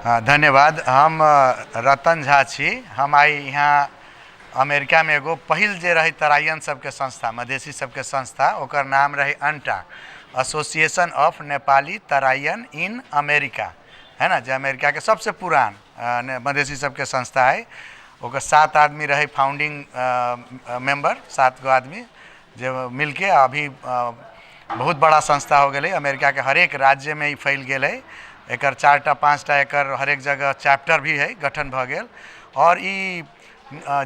धन्यवाद। हम रतन झा छी। हम आई यहाँ अमेरिका में एगो पहिल जे रही तराइन सबके संस्था, मधेसी सबके संस्था, ओकर नाम रही ANTA, association of Nepali Teraians in America, है ना, जो अमेरिका के सबसे पुरान मधेसी सबके संस्था है। ओकर 7 आदमी रहे फाउंडिंग मेंबर, 7 गो आदमी जो मिलके अभी बहुत बड़ा संस्था हो गए। अमेरिका के हरेक राज्य में फैल गए। एकर 4टा 5टा एकर हरेक जगह चैप्टर भी है, गठन भ गेल। और ई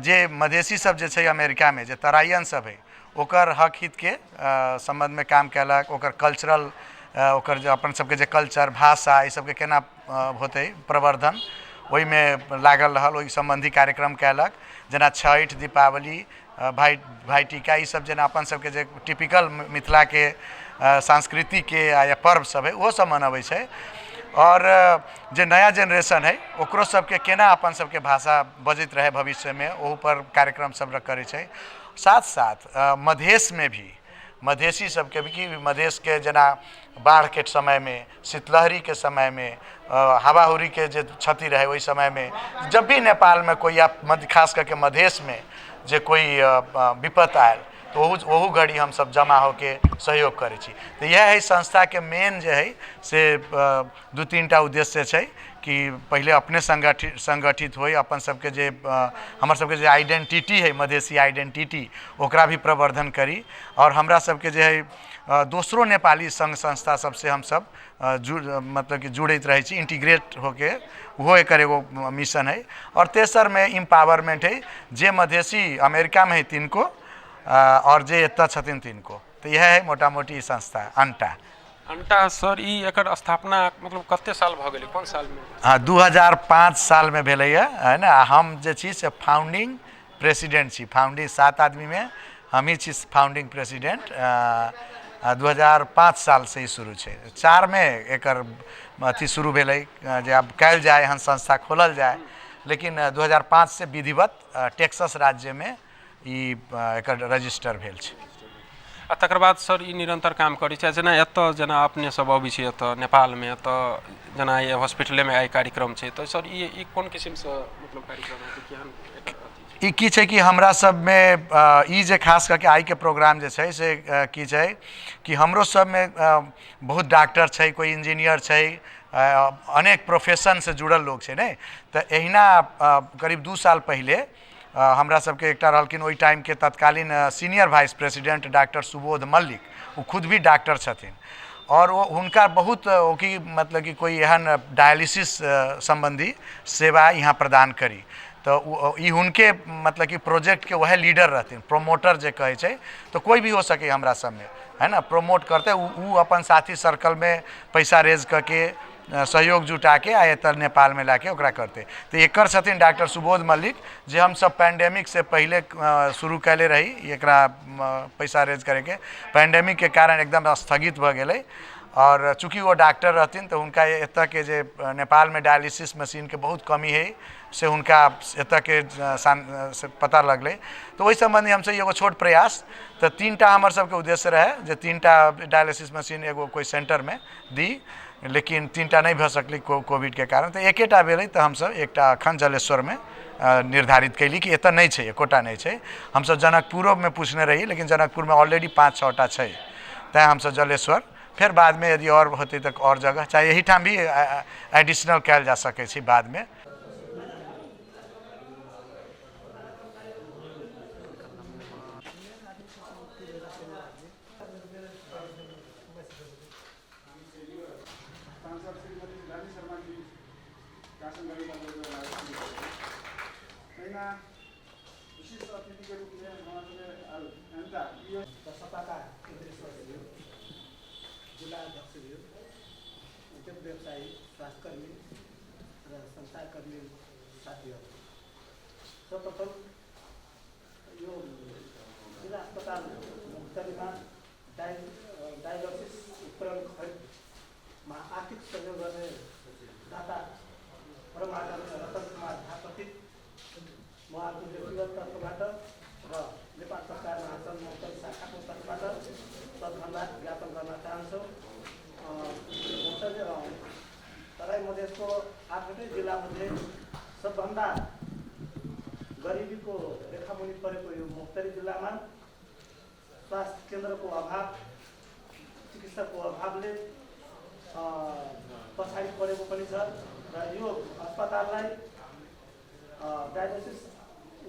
जे मधेसी सब जे छै अमेरिका में, जे तराइन सब है, ओकर हक हित के संबंध में काम कैलक। ओकर कल्चरल, ओकर जो अपन सबके जे कल्चर, भाषा, ई सबके केना होते प्रवर्धन, ओहि में लागल रहल। ओहि संबंधी कार्यक्रम कैलक, जना छठ, दीपावली, भाई टीका, ई सब जना अपन सबके जे टिपिकल मिथिला के संस्कृति के या पर्व सब है, वो सब मनबै छै। और जो नया जनरेशन है, ओकरो सबके केना अपन सबके भाषा बजत रहे भविष्य में, ओहू पर कार्यक्रम सब करे छै। साथ साथ मधेश में भी, मधेसी सबके भी, कि मधेश के जना बाढ़ के समय में, शीतलहरी के समय में, हवाहुरी के जो क्षति रहे वही समय में, जब भी नेपाल में कोई, या खास करके मधेश में जे कोई विपत आयल, तो वहू घड़ी हम सब जमा होके सहयोग करे छी। तो यह है संस्था के मेन जे है से 2-3टा उद्देश्य है कि पहले अपने संगठित हो, अपन सबके जे हमर सबके जे आइडेंटिटी है, मधेसी आइडेंटिटी, ओकरा भी प्रवर्धन करी। और हमरा सबके जे है दूसरों नेपाली संघ संस्था सबसे हम सब मतलब कि जुड़त रहे छी, इंटीग्रेट होके, वो एक एगो मिशन है। और तेसर में एम्पावरमेंट है, जे मधेसी अमेरिका में है तिनको, और जे एत छथिन तिनको। तो यह है मोटा मोटी संस्था अंटा। अंटा सर, ई एकर स्थापना मतलब कते साल भ गेलै, कोन साल में? हाँ, 2005 साल में भेलै है ना। हम जे छी से फाउंडिंग प्रेसिडेंट छी। फाउंडिंग 7 आदमी में हम ही छी फाउंडिंग प्रेसिडेंट। 2005 साल से ही शुरू है। 4 में एकर अथी शुरू भेलै, जे अब कैल जाए हन संस्था खोलल जाए, लेकिन 2005 से विधिवत टेक्सास राज्य में ई एकर रजिस्टर भेल छै। आ तकर बाद सर ई निरंतर काम करै छै, जना एतऽ जना अपने सब अबै छै एतऽ नेपाल में, एतऽ जना ये हॉस्पिटल में आई कार्यक्रम छै, तो सर ई कोन किस्म से मतलब कार्यक्रम है, केहन ई की छै कि हमरा सब में ई जे खास करके आई के प्रोग्राम जे छै से की छै कि हमरो सब में बहुत डॉक्टर छै, कोई इंजीनियर छै, अनेक प्रोफेशन से जुड़ल लोग छै ने। तो एहिना करीब 2 साल पहले हमरा सबके एकटा रहलखिन ओहि टाइम के तत्कालीन senior vice president doctor Subodh Mallik, वो खुद भी डॉक्टर छथिन। और वो हुनका बहुत की मतलब कि कोई एहन डायलिसिस संबंधी सेवा यहाँ प्रदान करी, तो ई हुनके मतलब कि प्रोजेक्ट के वह लीडर रहथिन, प्रोमोटर जे कहे छै। तो कोई भी हो सके हमरा सब में, है ना, प्रोमोट करते, वो अपन साथी सर्कल में पैसा रेज करके, सहयोग जुटा के आ एत नेपाल में लाके ओकरा करते। तो एकर छथिन डॉक्टर सुबोध मल्लिक, जे हम सब पैंडेमिक से पहले शुरू कैले रही एकरा पैसा रेज करे के। पैंडेमिक के कारण एकदम स्थगित भ गेलै। और चूँकि वो डॉक्टर रहथिन, तो उनका एत के जे नेपाल में डायलिसिस मशीन के बहुत कमी है, से उनका एत के से पता लगले। तो वही संबंधी हमसे एगो छोट प्रयास, तो 3टा हमर सबके उद्देश्य रहे, जे 3टा डायलिसिस मशीन एगो कोई सेंटर में दी, लेकिन 3टा नहीं भ सकली कोविड के कारण। तो एकेटा भेलै, तो हम सब एकटा अखन जलेश्वर में निर्धारित कैली कि एत नहीं छै, एकोटा नहीं छै। हम सब जनकपुरो में पूछने रही, लेकिन जनकपुर में ऑलरेडी 5-6टा छै, तैं हम सब जलेश्वर, फिर बाद में यदि और होते तो और जगह, चाहे यही ठाम भी एडिशनल कैल जा सके छी बाद में। व्यवसायी, स्वास्थ्यकर्मी र संस्थाकर्मी साथीहरू, सर्वप्रथम यो जिल्ला अस्पताल मुक्तरीमा डायलिसिस उपकरण खरिदमा आर्थिक सहयोग गर्ने दाता परमाचार्य रतन कुमार झाप्रति म आफ्नो व्यक्तिगत तर्फबाट र नेपाल सरकार महासङ्घ मुक्तरी शाखाको तर्फबाट धन्यवाद ज्ञापन गर्न चाहन्छु। तर तराई मधेसको 8वटै जिल्लामध्ये सबभन्दा गरिबीको रेखामुनि परेको यो मोक्तरी जिल्लामा स्वास्थ्य केन्द्रको अभाव, चिकित्साको अभावले पछाडि परेको पनि छ र यो अस्पताललाई डायलिसिस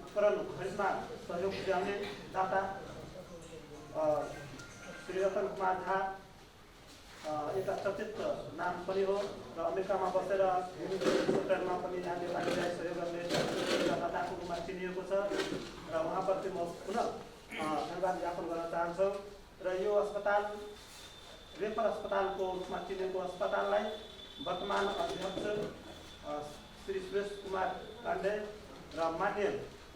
उपकरण खरिदमा सहयोग पुर्याउने दाता श्री रतन कुमार झा एउटा चर्चित नाम पनि हो र अमेरिकामा बसेर सेक्टरमा पनि यहाँ नेपालीलाई सहयोग गर्ने एउटा दाताको रूपमा चिनिएको छ र उहाँप्रति म पुनः धन्यवाद ज्ञापन गर्न चाहन्छु। र यो अस्पताल रेफर अस्पतालको रूपमा चिनेको अस्पताललाई वर्तमान अध्यक्ष श्री सुरेश कुमार पाण्डे र मान्य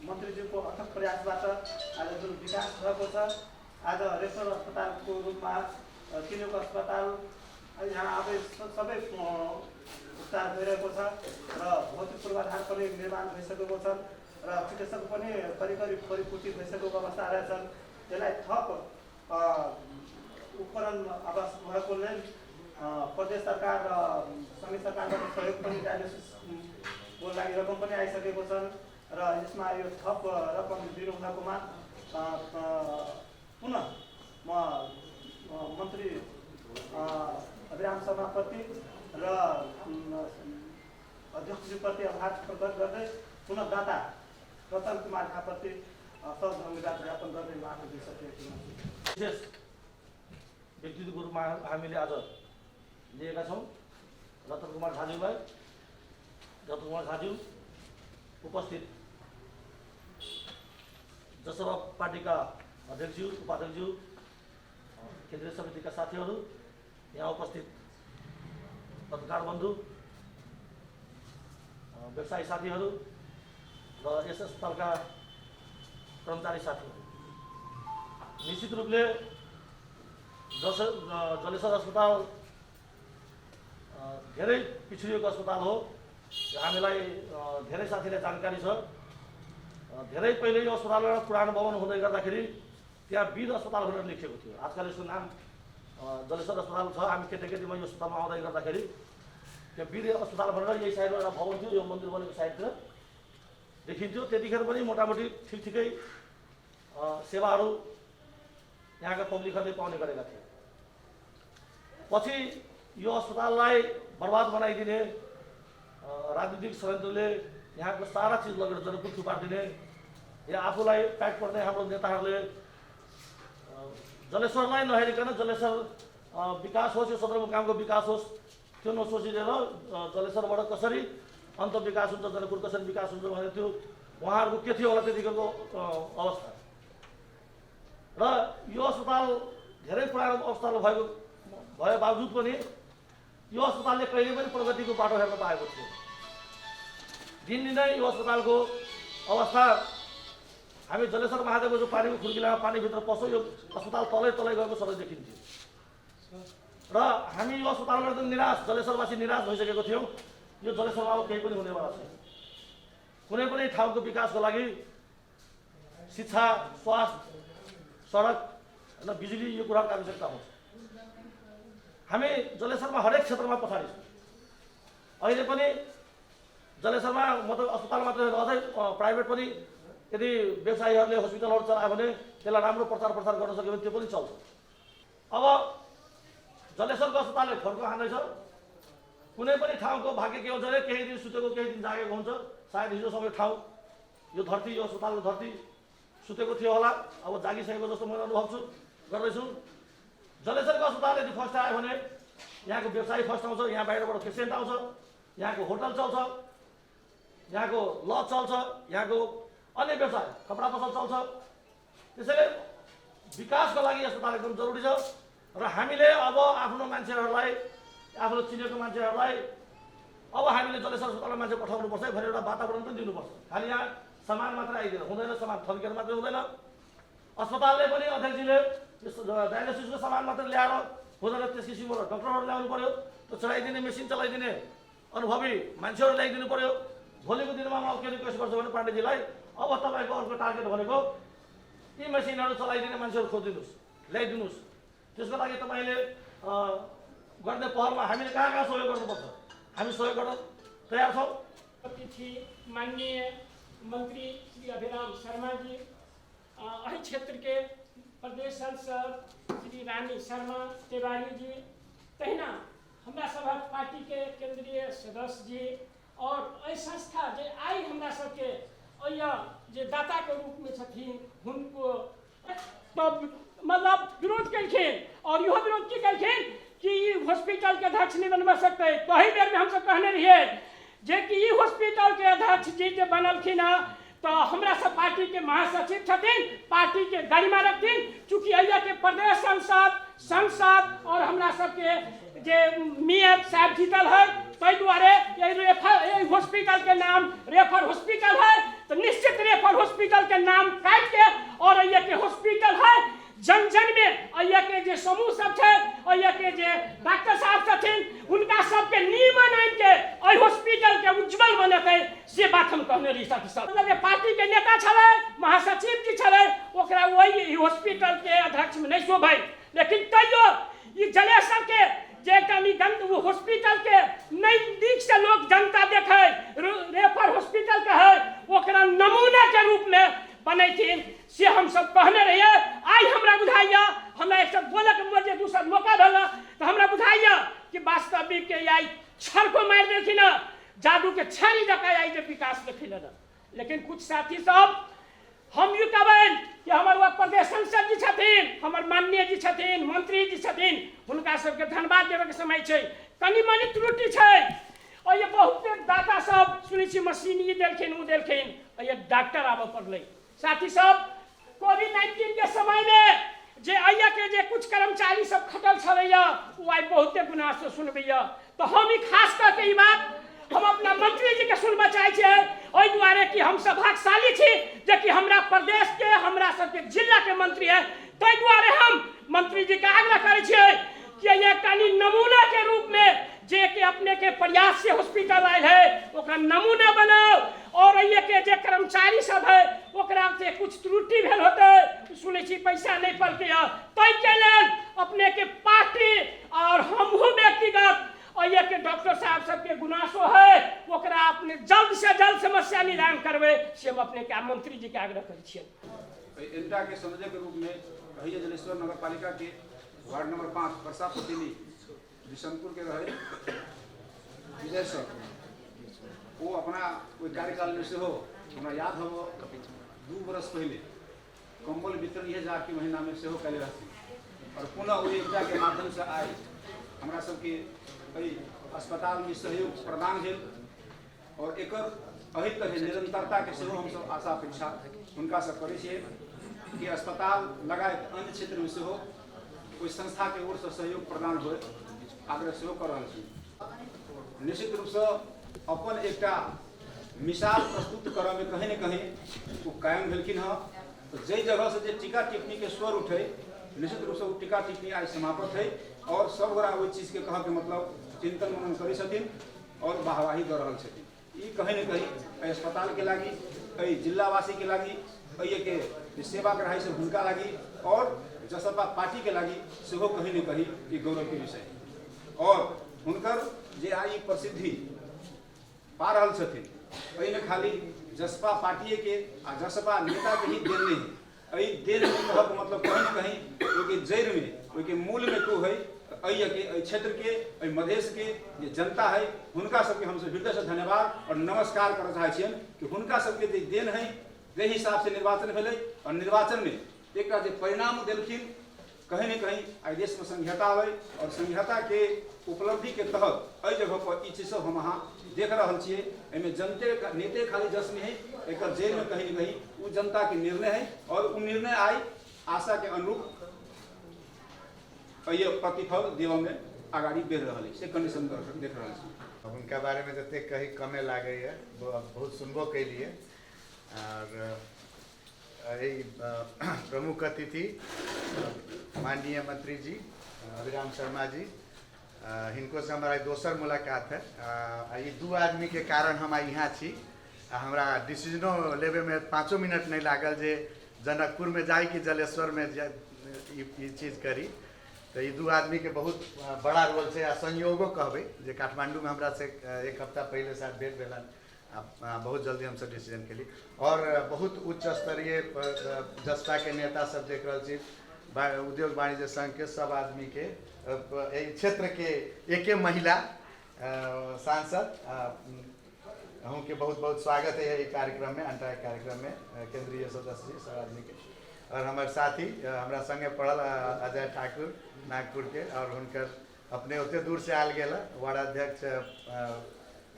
मन्त्रीज्यूको अथक प्रयासबाट आज जुन विकास भएको छ, आज रेफर अस्पतालको रूपमा चिनेको अस्पताल यहाँ अब सबै उपचार भइरहेको छ र भौतिक पूर्वाधार पनि निर्माण भइसकेको छ र चिकित्सक पनि करिब परिपूर्ति भइसकेको अवस्था रहेछन्। यसलाई थप उपकरण आवश्यक भएकोले प्रदेश सरकार र संघीय सरकारबाट सहयोग पनि डायलिसिसको लागि रकम पनि आइसकेको छन् र यसमा यो थप रकम दिनुभएकोमा पुनः म मन्त्री अभिराम शर्माप्रति र अध्यक्षज्यूप्रति आभार प्रकट गर्दै पुनः दाता रतन कुमार झाप्रति धन्यवाद ज्ञापन गर्दै उहाँको दिइसकेको विशेष व्यक्तित्वको रूपमा हामीले आज लिएका छौँ रतन कुमार झाज्यूलाई। रतन कुमार झाज्यू उपस्थित जसपा पार्टीका अध्यक्षज्यू, उपाध्यक्षज्यू, केन्द्रीय समितिका साथीहरू, यहाँ उपस्थित पत्रकार बन्धु, व्यवसायी साथीहरू र यस अस्पतालका कर्मचारी साथीहरू, निश्चित रूपले जलेश्वर अस्पताल धेरै पिछडिएको अस्पताल हो। हामीलाई धेरै साथीलाई जानकारी छ। धेरै पहिले यो अस्पतालबाट पुरानो भवन हुँदै गर्दाखेरि त्यहाँ वीर अस्पताल भनेर लेखिएको थियो। आजकल यसको नाम जलेश्वर अस्पताल छ। हामी केटाकेटीमा यो अस्पतालमा आउँदै गर्दाखेरि त्यो वीर अस्पताल भनेर यही साइडमा एउटा भवन थियो, यो मन्दिर बनेको साइडतिर देखिन्थ्यो। त्यतिखेर पनि मोटामोटी ठिकै सेवाहरू यहाँका पब्लिकहरूले पाउने गरेका थिए। पछि यो अस्पताललाई बर्बाद बनाइदिने राजनीतिक षड्यन्त्रले यहाँको सारा चिज लगेर जनकपुर थुपारिदिने या आफूलाई प्याक पर्ने हाम्रो नेताहरूले जलेश्वरलाई नहेरिकन जलेश्वर विकास होस्, यो सदरमुकामको विकास होस् त्यो नसोचिदिएर जलेश्वरबाट कसरी अन्त विकास हुन्छ, जनकपुर कसरी विकास हुन्छ भने त्यो उहाँहरूको के थियो होला त्यतिखेरको अवस्था। र यो अस्पताल धेरै पुरानो अस्पताल भए बावजुद पनि यो अस्पतालले कहिले पनि प्रगतिको बाटो हेर्न पाएको थियो। दिनदिनै यो अस्पतालको अवस्था, हामी जलेश्वर महादेवको जो पानीको खुर्किलामा पानीभित्र पस्यो, यो अस्पताल तलै गएको सबै देखिन्थ्यो। र हामी यो अस्पतालबाट त निराश, जलेश्वरवासी निराश भइसकेको थियौँ। यो जलेश्वरमा अब केही पनि हुनेवाला छैन। कुनै पनि ठाउँको विकासको लागि शिक्षा, स्वास्थ्य, सडक र बिजुली यो कुराको आवश्यकता हुन्छ। हामी जलेश्वरमा हरेक क्षेत्रमा पछाडि छौँ। अहिले पनि जलेश्वरमा मतलब अस्पताल मात्रै होइन, अझै प्राइभेट पनि यदि व्यवसायीहरूले हस्पिटलहरू चलायो भने त्यसलाई राम्रो प्रचार गर्न सक्यो भने त्यो पनि चल्छ। अब जलेश्वरको अस्पतालले फर्को हान्दैछ। कुनै पनि ठाउँको भाग्य के हुन्छ भने केही दिन सुतेको केही दिन जागेको हुन्छ। सायद हिजोसम्म ठाउँ यो धरती, यो अस्पतालको धरती सुतेको थियो होला, अब जागिसकेको जस्तो मैले अनुभव गर्दैछु। जलेश्वरको अस्पताल यदि फर्स्ट आयो भने यहाँको व्यवसायी फर्स्ट आउँछ, यहाँ बाहिरबाट पेसेन्ट आउँछ, यहाँको होटल चल्छ, यहाँको लज चल्छ, यहाँको अन्य व्यवसाय कपडा पसल चल्छ। त्यसैले विकासको लागि अस्पताल एकदम जरुरी छ। र हामीले अब आफ्नो मान्छेहरूलाई, आफ्नो चिनेको मान्छेहरूलाई अब हामीले जलेश्वर अस्पतालमा मान्छे पठाउनुपर्छ भनेर एउटा वातावरण पनि दिनुपर्छ। खालि यहाँ सामान मात्र आइदिएर हुँदैन, सामान थन्केर मात्रै हुँदैन। अस्पतालले पनि अध्यक्षजीले डायलिसिसको सामान मात्र ल्याएर हुँदैन, त्यस किसिमको डक्टरहरू ल्याउनु पर्यो, त्यो चलाइदिने मेसिन चलाइदिने अनुभवी मान्छेहरू ल्याइदिनु पर्यो। भोलिको दिनमा म के रिक्वेस्ट गर्छु भने पाण्डेजीलाई, अब तपाईँको अर्को टार्गेट भनेको यी मेसिनहरू चलाइदिने मान्छेहरू खोजिदिनुहोस्, ल्याइदिनुहोस्। त्यसको लागि तपाईँले गर्ने पहलमा हामीले कहाँ सहयोग गर्नुपर्छ, हामी सहयोग गर्न तयार छौँ। अतिथि माननीय मंत्री श्री अभिराम शर्मा जी, अहि क्षेत्र के प्रदेश सांसद श्री रानी शर्मा तिवारी जी, तहिना हमरा सभक पार्टी के केंद्रीय सदस्य जी और एहि संस्था जे आई हमरा सबके जे दाता के रूप में छथिन हुनको मतलब विरोध केलखिन और इहो विरोध की केलखिन कि हॉस्पिटल के अध्यक्ष नहीं बनवा सकते। वही बेर में हमसब कहने रहिए जे कि ई हॉस्पिटल के अध्यक्ष जी जे बनलखिन है तो हमरा सब पार्टी के महासचिव छथिन, पार्टी के गरिमा रखथिन, चूँकि अइया के प्रदेश संसद और हमरा सबके जे मेयर साहब जीतल है ताहि दुआरे ये हॉस्पिटल के नाम रेफर हॉस्पिटल है तो निश्चित रेफर हॉस्पिटल के नाम काट के और अइया के हॉस्पिटल है जन जन में अइया के जे समूह सब है अइया के जे डॉक्टर साहब छथिन उनका सबके नियमन आन के एहि हॉस्पिटल के उज्जवल बनते से बात हम कहने रही साथी सब। मतलब पार्टी के नेता छले, महासचिव जी छले, ओकरा वही हॉस्पिटल के अध्यक्ष में नहीं शोभै, लेकिन तैयो ई जलेसर के जे कमी गंद हॉस्पिटल के नजदीक से लोग जनता देखे रेफर हॉस्पिटल के है ओकरा नमूना के रूप में बनैथिन से हम सब कहने रहिए। आई हमरा बुझाइया हमरा एक सब बोले के मुझे दूसरा मौका भेल तो हमरा बुझाइया कि वास्तविक के आई छर को मार देलखिन, जादू के छारी जका आई जे विकास देखिन न। लेकिन कुछ साथी सब हम यू कहबन कि हमर वह प्रदेश संसद जी छथिन, हमर माननीय जी छथिन, मंत्री जी छथिन, हुनका सबके धन्यवाद देवे के समय छै, कनी मनी त्रुटि छै और ये बहुत दाता सब सुनै छी मशीन ई देलखिन उ देलखिन और ये डॉक्टर आबे पड़लै। साथी सब कोविड-19 के समय में जे अइया के जे कुछ कर्मचारी सब खटल छलैया वो आई बहुते गुना से सुनबैया तो हम ई खास करके ई बात हम अपना मंत्री जी के सुनबा चाहे छे ओहि दुआरे कि हम सब भाग्यशाली छी जे कि हमरा प्रदेश के हमरा सबके जिला के मंत्री है। ताहि दुआरे हम मंत्री जी के आग्रह करे छिए कि ये कनी नमूना के रूप में जे कि अपने के प्रयास से हॉस्पिटल आयल है ओकरा नमूना बनाओ और ये के जे कर्मचारी सब है ओकरा से कुछ त्रुटि भेल होते सुनै छी पैसा नहीं पड़ के ताहि के लेल अपने के पार्टी और हमहू व्यक्तिगत और ये के डॉक्टर साहब सबके गुनासो है ओकरा अपने जल्द से जल्द समस्या निदान करवे से हम अपने के मंत्री जी के आग्रह करे छिए। इंटा के संयोजक के रूप में भैया जलेश्वर नगर पालिका के वार्ड नंबर 5 वर्षा पटेली बिशनपुर के रहे विजय सर वो अपना कोई कार्यकाल में से हो हमरा याद हो 2 बरस पहले कंबल वितरण 1000 के महीना में से हो कैले रहती और पुनः वो इंटा के माध्यम से आए हमरा सबके अस्पताल में सहयोग प्रदान भेल और एकर अहि तरह निरंतरता के सेहो हम सब आशा अपेक्षा उनका सब करे छिए कि अस्पताल लगायत अन्य क्षेत्र में सेहो कोई संस्था के ओर से सहयोग प्रदान हो आग्रह सेहो कर रहल छी। निश्चित रूप से अपन एकटा मिसाल प्रस्तुत करऽ में कहीं न कहीं वो कायम भेलखिन हँ तो जै जगह से जे टीका टिप्पणी के स्वर उठे निश्चित रूप से वो टीका टिप्पणी आई समाप्त है और सब गोरा वो चीज के कह के मतलब चिंतन मनन करे छथिन और वाहवाही दऽ रहल छथिन। ई कहीं न कहीं अस्पताल के लागी एहि जिलावासी के लागी एहि के सेवा ग्राही से हुनका लागी और जसपा पार्टी के लागी सेहो कहीं न कहीं ई गौरव के विषय और हुनकर जे आई प्रसिद्धि पा रहल छथिन एहि में खाली जसपा पार्टी के आ जसपा नेता के ही देन नहीं है एहि देन में कहब मतलब कहीं न कहीं ओके जड़ में ओके मूल में तो है के क्षेत्र के मधेश के जे जनता है हुनका सबके हमसे हृदय से धन्यवाद और नमस्कार करना चाहे छियन कि हुनका सबके जे देन है जे हिसाब से निर्वाचन भेलै और निर्वाचन में एक जे परिणाम देलखिन कहीं न कहीं आई देश में संघीयता आवे और संघीयता के उपलब्धि के तहत एहि जगह पर ई चीज सब हम अहाँ देख रहल छिए एहिमे जनते नेते खाली जस में है एक जेल में कहीं न कहीं वो जनता के निर्णय है और वो निर्णय आई आशा के अनुरूप ये प्रतिफल देव में आगाड़ी बढ़ रहा है से कंडीशन देख रहा है। उनका बारे में जते कहीं कमे लागे है बहुत सुनबो के लिए और प्रमुख अतिथि माननीय मंत्री जी अभिराम शर्मा जी हिनको से हमारा दोसर मुलाकात है। ये 2 आदमी के कारण हम यहाँ छी हमरा डिसीजनो लेवे में 5 मिनट नहीं लागल जे जनकपुर में जाए कि जलेश्वर में ये चीज़ करी तो ये दू आदमी के बहुत बड़ा रोल है आ संयोगो कहबे जे काठमांडू में हमरा से एक हफ्ता पहले साथ भेंट भेलन बहुत जल्दी हम सब डिसीजन के लिए और बहुत उच्च स्तरीय जसपा के नेता सब देख रहा छी उद्योग वाणिज्य संघ के सब आदमी के क्षेत्र के एक महिला सांसद अहूँ के बहुत बहुत स्वागत है ये कार्यक्रम में अंतरा कार्यक्रम में केंद्रीय सदस्य जी सब आदमी के और हमारे साथी हमारा संगे पढ़ल अजय ठाकुर नागपुर के और उनकर अपने उतने दूर से आल गया वार्डाध्यक्ष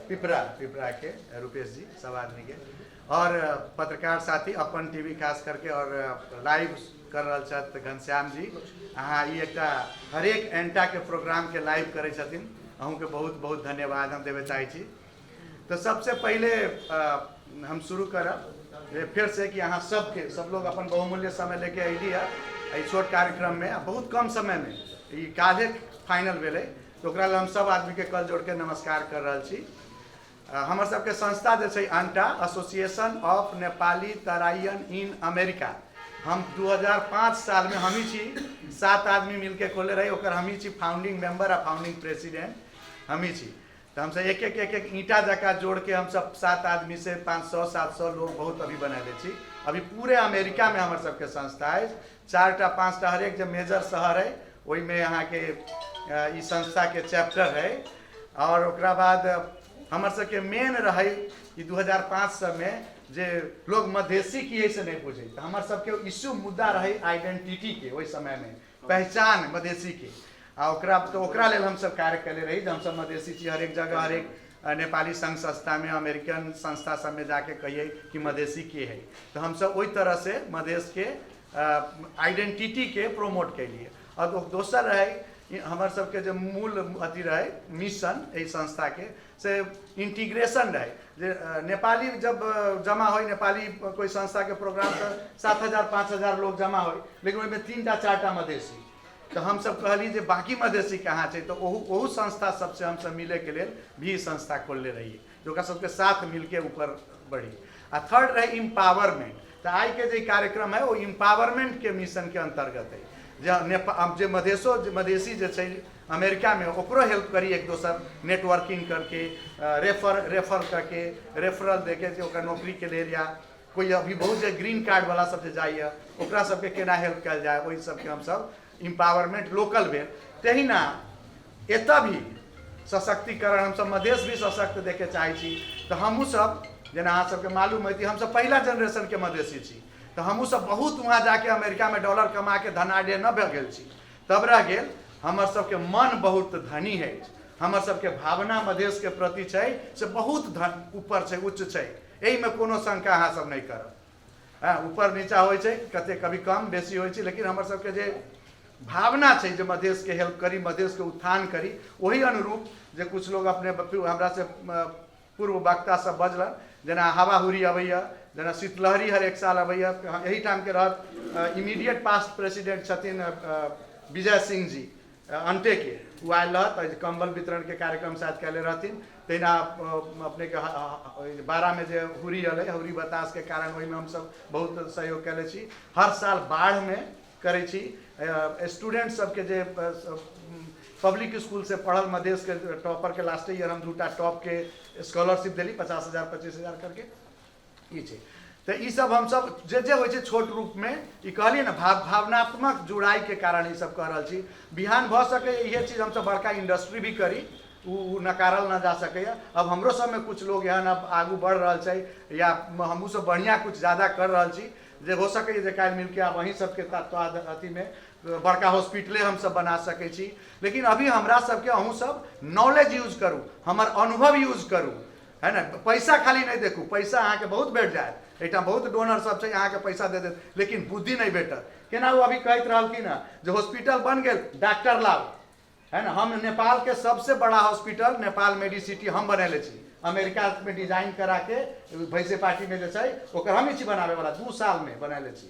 पिपरा के रुपेश जी सब आदमी के और पत्रकार साथी अपन टीवी खास करके और लाइव कर रहा छथि घनश्याम जी अहाँ ये एक हरेक एंटा के प्रोग्राम के लाइव करे छथिन अहूँ के बहुत बहुत धन्यवाद हम देवे चाहे छी। तो सबसे पहले हम शुरू करब फिर से कि अहाँ सब लोग अपन बहुमूल्य समय लेके अली है छोट कार्यक्रम में बहुत कम समय में ये काल्हे फाइनल भेले तो ओकरा हम सब आदमी के कल जोड़ के नमस्कार कर रहा छी। हमर सबके संस्था जे छै ANTA association of Nepali Teraians in America हम 2005 साल में हम ही छी 7 आदमी मिलके खोले रही ओकर हम ही छी फाउंडिंग मेंबर आ फाउंडिंग प्रेसिडेंट हम ही छी। तो हमसे एक ईंटा जका जोड़ के हम सब 7 आदमी से 500-700 लोग बहुत अभी बनाले छी। अभी पूरे अमेरिका में हमारे सबके संस्था है 4-5 हर एक जो मेजर शहर है वही में यहाँ के इस संस्था के चैप्टर है और ओकरा बाद हमारे सबके मेन रहे कि 2005 में जे लोग मधेसी की से नहीं पूछे तो हमारे सबके इश्यू मुद्दा रहे आइडेंटिटी के वही समय में पहचान मधेसी के ओकरा लेल हम सब कार्य करे रही हम सब मधेसी छी हर एक जगह हर एक नेपाली संघ संस्था में अमेरिकन संस्था सब में जाके कहिए कि मधेसी के है तो हम सब वही तरह से मधेश के आइडेंटिटी के प्रोमोट कैलिए और दोसर रहे हमारे सबके जो मूल अथी रहे मिशन यही संस्था के से इंटीग्रेशन रहे जे नेपाली जब जमा हो नेपाली कोई संस्था के प्रोग्राम तो 7,000-5,000 लोग जमा हो लेकिन वही में 3-4 मधेसी तो हम सब कहली जे बाकी मधेसी कहाँ है तो ओहू संस्था सबसे हम सब मिले के लिए भी संस्था खोलने रहिए जो सबके साथ मिलके ऊपर बढ़ी। आ थर्ड रहे इम्पावरमेंट तो आई के जो कार्यक्रम है वो इम्पावरमेंट के मिशन के अंतर्गत है जे मधेसी जे अमेरिका में ओकरो हेल्प करी एक दोसर नेटवर्किंग करके रेफर करके रेफरल देके ओकरा नौकरी के लिए या कोई अभी बहुत जो ग्रीन कार्ड वाला सब जे जाइए ओकरा सबके केना हेल्प कल जाए वही सबके हम सब इम्पावरमेंट लोकल भेल तहिना एत भी सशक्तिकरण हम सब मधेश भी सशक्त देखे चाहे छी तो हमहूँ सब जेना अहाँ सबके मालूम है हम सब पहला जनरेशन के मधेसी छी तो हमहूँ सब बहुत वहाँ जाके अमेरिका में डॉलर कमा के धनाढ़ न भे गेल छी तब रह गेल हमर सबके मन बहुत धनी है हमर सबके भावना मधेश के प्रति छै से बहुत ऊपर छै उच्च छै यही में कोनो शंका अहाँ सब नहीं करब ऊपर नीचा होइ छै कते कभी कम बेसी होइ छै लेकिन हमर सबके जे भावना छै जे मधेश के हेल्प करी मधेश के उत्थान करी वही अनुरूप जे कुछ लोग अपने हमरा से पूर्व वक्ता सब बजलन जेना हवाहुरी अबैया जेना शीतलहरी हर एक साल अबैया यही टाइम के रहत इमीडिएट पास्ट प्रेसिडेंट छथिन विजय सिंह जी अंटे के वो आयल रहत कंबल वितरण के कार्यक्रम शायद कैले रहथिन तहिना अपने के 12 में जो हुरी अल हुरी बतास के कारण वही में हम सब बहुत सहयोग कैले छी हर साल बाढ़ में करे छी स्टूडेंट सबके जे पब्लिक स्कूल से पढ़ल मधेश के टॉपर के लास्ट ईयर हम 2टा टॉप के स्कॉलरशिप दिली 50,000-25,000 करके ये छै तो ये सब हम सब जे होइ छै छोट रूप में ये कहलिए ना भावनात्मक जुड़ाई के कारण ये सब कह रहा छी बिहान भ सके ये चीज हम सब बड़का इंडस्ट्री भी करी उ नकारल ना जा सके अब हमरो सब में कुछ लोग यहाँ अब आगू बढ़ रहा छै या हमहू सब बढ़िया कुछ ज़्यादा कर रहा छी जे हो सके जे काल मिलके आप वहीं सबके अथी में बड़का हॉस्पिटले हम सब बना सके छी लेकिन अभी हमरा सबके अहूँ सब नॉलेज यूज करूँ हमर अनुभव यूज करूँ है ना पैसा खाली नहीं देखू पैसा अहाँ के बहुत भेट जाए एटा बहुत डोनर सब छै अहाँ के पैसा दे देत लेकिन बुद्धि नहीं भेटत केना वो अभी कहत रहल कि ना जो हॉस्पिटल बन गेल डॉक्टर लाओ है ना हम नेपाल के सबसे बड़ा हॉस्पिटल नेपाल मेडिसिटी हम बनैले छी अमेरिका में डिजाइन करा के भैंसे पार्टी में जे छै ओकर हम ही बनावे वाला 2 साल में बनैले छी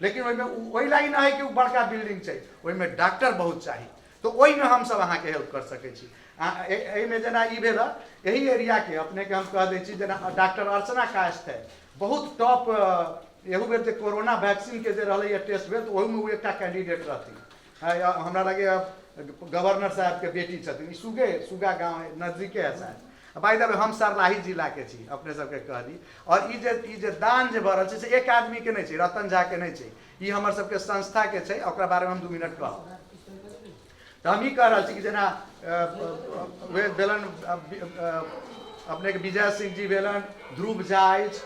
लेकिन वही लाइन है कि बड़का बिल्डिंग छै ओहि में डॉक्टर बहुत चाहिए तो वही में हम सब अहाँ के हेल्प कर सके छी में जना ई भेल यही एरिया के अपने के हम कह दै छी जना डॉक्टर अर्चना कास्ट है बहुत टॉप एहू बेर जे कोरोना वैक्सीन के जे रहलै टेस्ट भेल तो ओहि में वो एकटा कैंडिडेट रहथिन हमरा लगे गवर्नर साहब के बेटी छथिन, सुगा गाँव नजदीके है शायद। बाई द वे हम सरलाही जिला के छी, अपने सबके कह दी। और ई जे दान जे भऽ रहल छै से एक आदमी के नहीं छै, रतन झा के नहीं छै, ई हमर सबके संस्था के छै। ओकरा बारे में हम 2 मिनट कहब। तो हम ई कह रहल छी कि जेना वे भेलन अपने के विजय सिंह जी भेलन, ध्रुव झा अछि,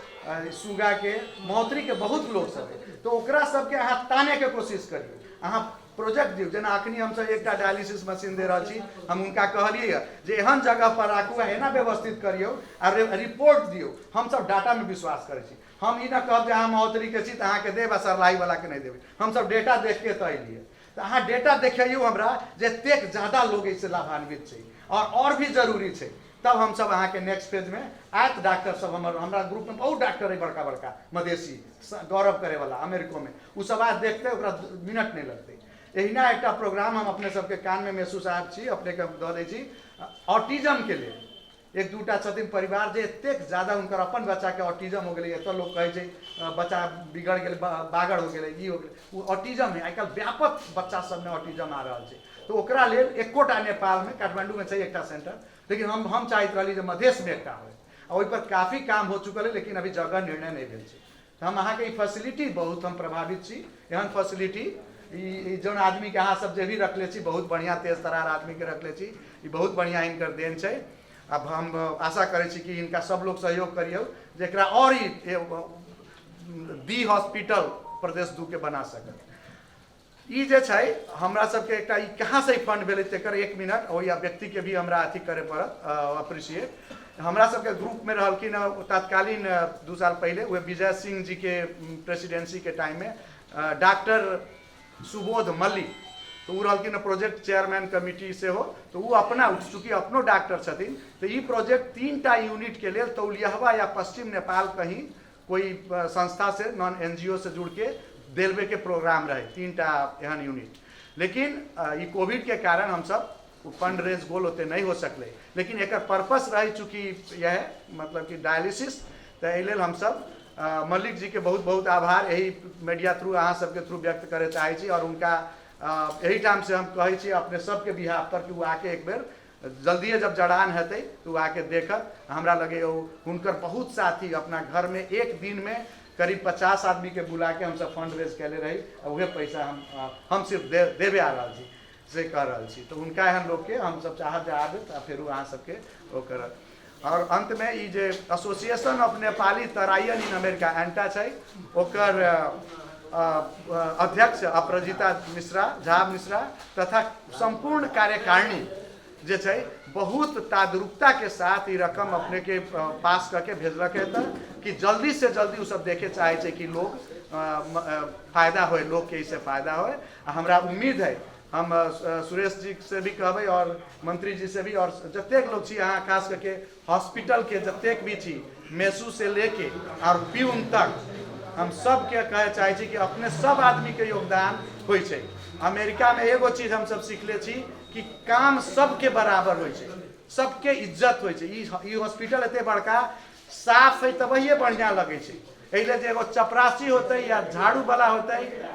सुगा के, महोत्री के बहुत लोग सब है। तो ओकरा सबके अहाँ ताने के कोशिश करियो, अहाँ प्रोजेक्ट दियो। जेना अखनी हम सब एकटा डायलिसिस मशीन दे रहल छी, हम उनका कहलिए जे एहन जगह पर राखू, एना व्यवस्थित करियो और रिपोर्ट दियो। हम सब डाटा में विश्वास करै छी। हम ई ना कहब जे अहाँ महोत्री के छी तऽ अहाँ के देब आ सरलाही वाला के नहीं देबै। हम सब डेटा देख के तय लिए। तो अहाँ डेटा देखियो हमरा जे एतेक ज्यादा लोग इससे लाभान्वित छै और भी जरूरी छै। तब हम सब अहाँ के नेक्स्ट फेज में आयत। डॉक्टर सब हमरा ग्रुप में बहुत डॉक्टर है, बड़का बड़का मधेसी, गौरव करे वाला अमेरिको में। उ सब आज देखते ओकरा मिनट नहीं लगते। एहिना एक प्रोग्राम हम अपने सबके कान में महसूस साहब छी, अपने के दऽ दै छी। ऑटिज्म के लिए 1-2टा छथिन परिवार जे एतेक ज्यादा उनकर अपन बच्चा के ऑटिज्म हो गेलै। एतऽ लोग कहै छै बच्चा बिगड़ गेलै, बागड़ हो गेलै, ई हो गेलै। वो ऑटिज्म है, आइ काल्हि व्यापक बच्चा सब में ऑटिज्म आ रहल छै। तो ओकरा लेल एकोटा नेपाल में, काठमांडू में छै एकटा सेंटर, लेकिन हम चाहैत रहली जे मधेश में एकटा होय। ओहि पर काफी काम हो चुकल है, लेकिन अभी जगह निर्णय नहीं भेल छै। तो हम अहाँ के ई फैसिलिटी बहुत हम प्रभावित छी। एहन फैसिलिटी जौन आदमी के अहाँ सब जे भी रखले छी, बहुत बढ़िया तेज तरार आदमी के रखले छी, ई बहुत बढ़िया इनकर देन छै। अब हम आशा करै छी कि इनका सब लोग सहयोग करियो, जेकरा और ही दी हॉस्पिटल प्रदेश 2 के बना सकत। ई जे छै हमरा सबके एकटा ई कहाँ से फंड भेलै तेकर 1 मिनट और या व्यक्ति के भी हमरा अथी करे पड़त, अप्रिशिएट। हमरा सबके ग्रुप में रहलखिन तत्कालीन 2 साल पहले वे विजय सिंह जी के प्रेसिडेंसी के टाइम में डॉक्टर सुबोध मल्लिक, तो वो रहलखिन प्रोजेक्ट चेयरमैन कमिटी से हो। तो वो अपना चूँकि अपनो डॉक्टर छथिन, तो ये प्रोजेक्ट 3टा यूनिट के लिए तौलियावा या पश्चिम नेपाल कहीं कोई संस्था से नॉन NGO से जुड़ के दिलवे के प्रोग्राम रहे, 3टा एहन यूनिट। लेकिन ये कोविड के कारण हम सब फंड रेज गोल होते नहीं हो सकले। लेकिन एक पर्पस रही चूँकि यह मतलब कि डायलिसिस, तो एहि हम सब मल्लिक जी के बहुत बहुत आभार यही मीडिया थ्रू अहाँ सबके थ्रू व्यक्त करे चाहे छी। और उनका यही टाइम से हम कहे छी अपने सबके बिहाफ पर कि वो आके एक बेर जल्दी जब जड़ान हेतै तो आके देखत। हमरा लगे उनकर बहुत साथी अपना घर में एक दिन में करीब 50 आदमी के बुला के हम सब फंड रेज कैले रही। वह पैसा हम सिर्फ देवे आ रहा छी से कह रहा छी। तो उनका एहन लोग के हम सब चाहत जे आबे तो फिर अहाँ सबके वो करत। और अंत में ये जे association of Nepali Teraians in America ANTA छै, ओकर अध्यक्ष अपराजिता मिश्रा झा मिश्रा तथा संपूर्ण कार्यकारिणी जे छै बहुत तादरुकता के साथ ये रकम अपने के पास करके भेजलक है कि जल्दी से जल्दी उ सब देखे चाहे छै कि लोग फायदा हो, लोग के इससे फायदा हो। हमरा उम्मीद है हम सुरेश जी से भी कहबे और मंत्री जी से भी और जतेक लोग छी अहाँ खास करके हॉस्पिटल के जतेक भी छी मेसू से लेके और प्यून तक हम सब के कहे चाहे छी कि अपने सब आदमी के योगदान होय छै। अमेरिका में एगो चीज हम सब सीखले छी कि काम सबके बराबर होय छै, सबके इज्जत होय छै। ई हॉस्पिटल एते बड़का साफ है तबहिए बढ़िया लगे छै। एहिले जे एगो चपरासी होते या झाड़ू वाला होते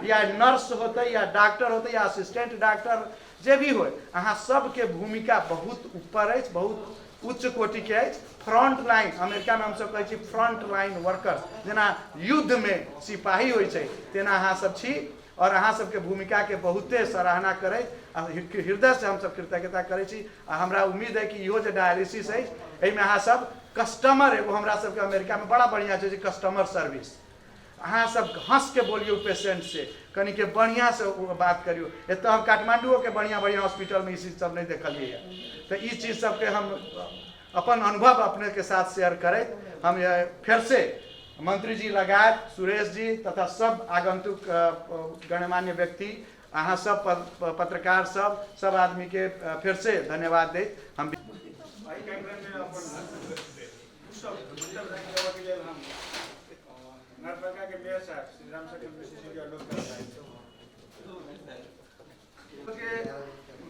या नर्स होते या डॉक्टर होते या असिस्टेंट डॉक्टर जे भी हो, अहाँ सबके भूमिका बहुत ऊपर है, बहुत उच्च कोटि के है। फ्रंट लाइन अमेरिका में हम सब कहे फ्रंट लाइन वर्कर जेना युद्ध में सिपाही होय छै तेना अहाँ सब छी। और अहाँ सबके भूमिका के बहुते सराहना करे, हृदय से हम सब कृतज्ञता करे छी। हमरा उम्मीद है कि इहो जे डायलिसिस है एहिमे अहाँ सब कस्टमर एगो हमरा सबके अमेरिका में बड़ा बढ़िया छै कस्टमर सर्विस। अहाँ सब हंस के बोलियो पेशेंट से, कनी के बढ़िया से बात करियो। एत हम काठमांडू के बढ़िया बढ़िया हॉस्पिटल में ई चीज सब नहीं देखलिए है। तो ई चीज सबके हम अपन अनुभव अपने के साथ शेयर करे। हम फिर से मंत्री जी लगायत सुरेश जी तथा सब आगंतुक गणमान्य व्यक्ति अहाँ सब पत्रकार सब आदमी के फिर से धन्यवाद दे। हम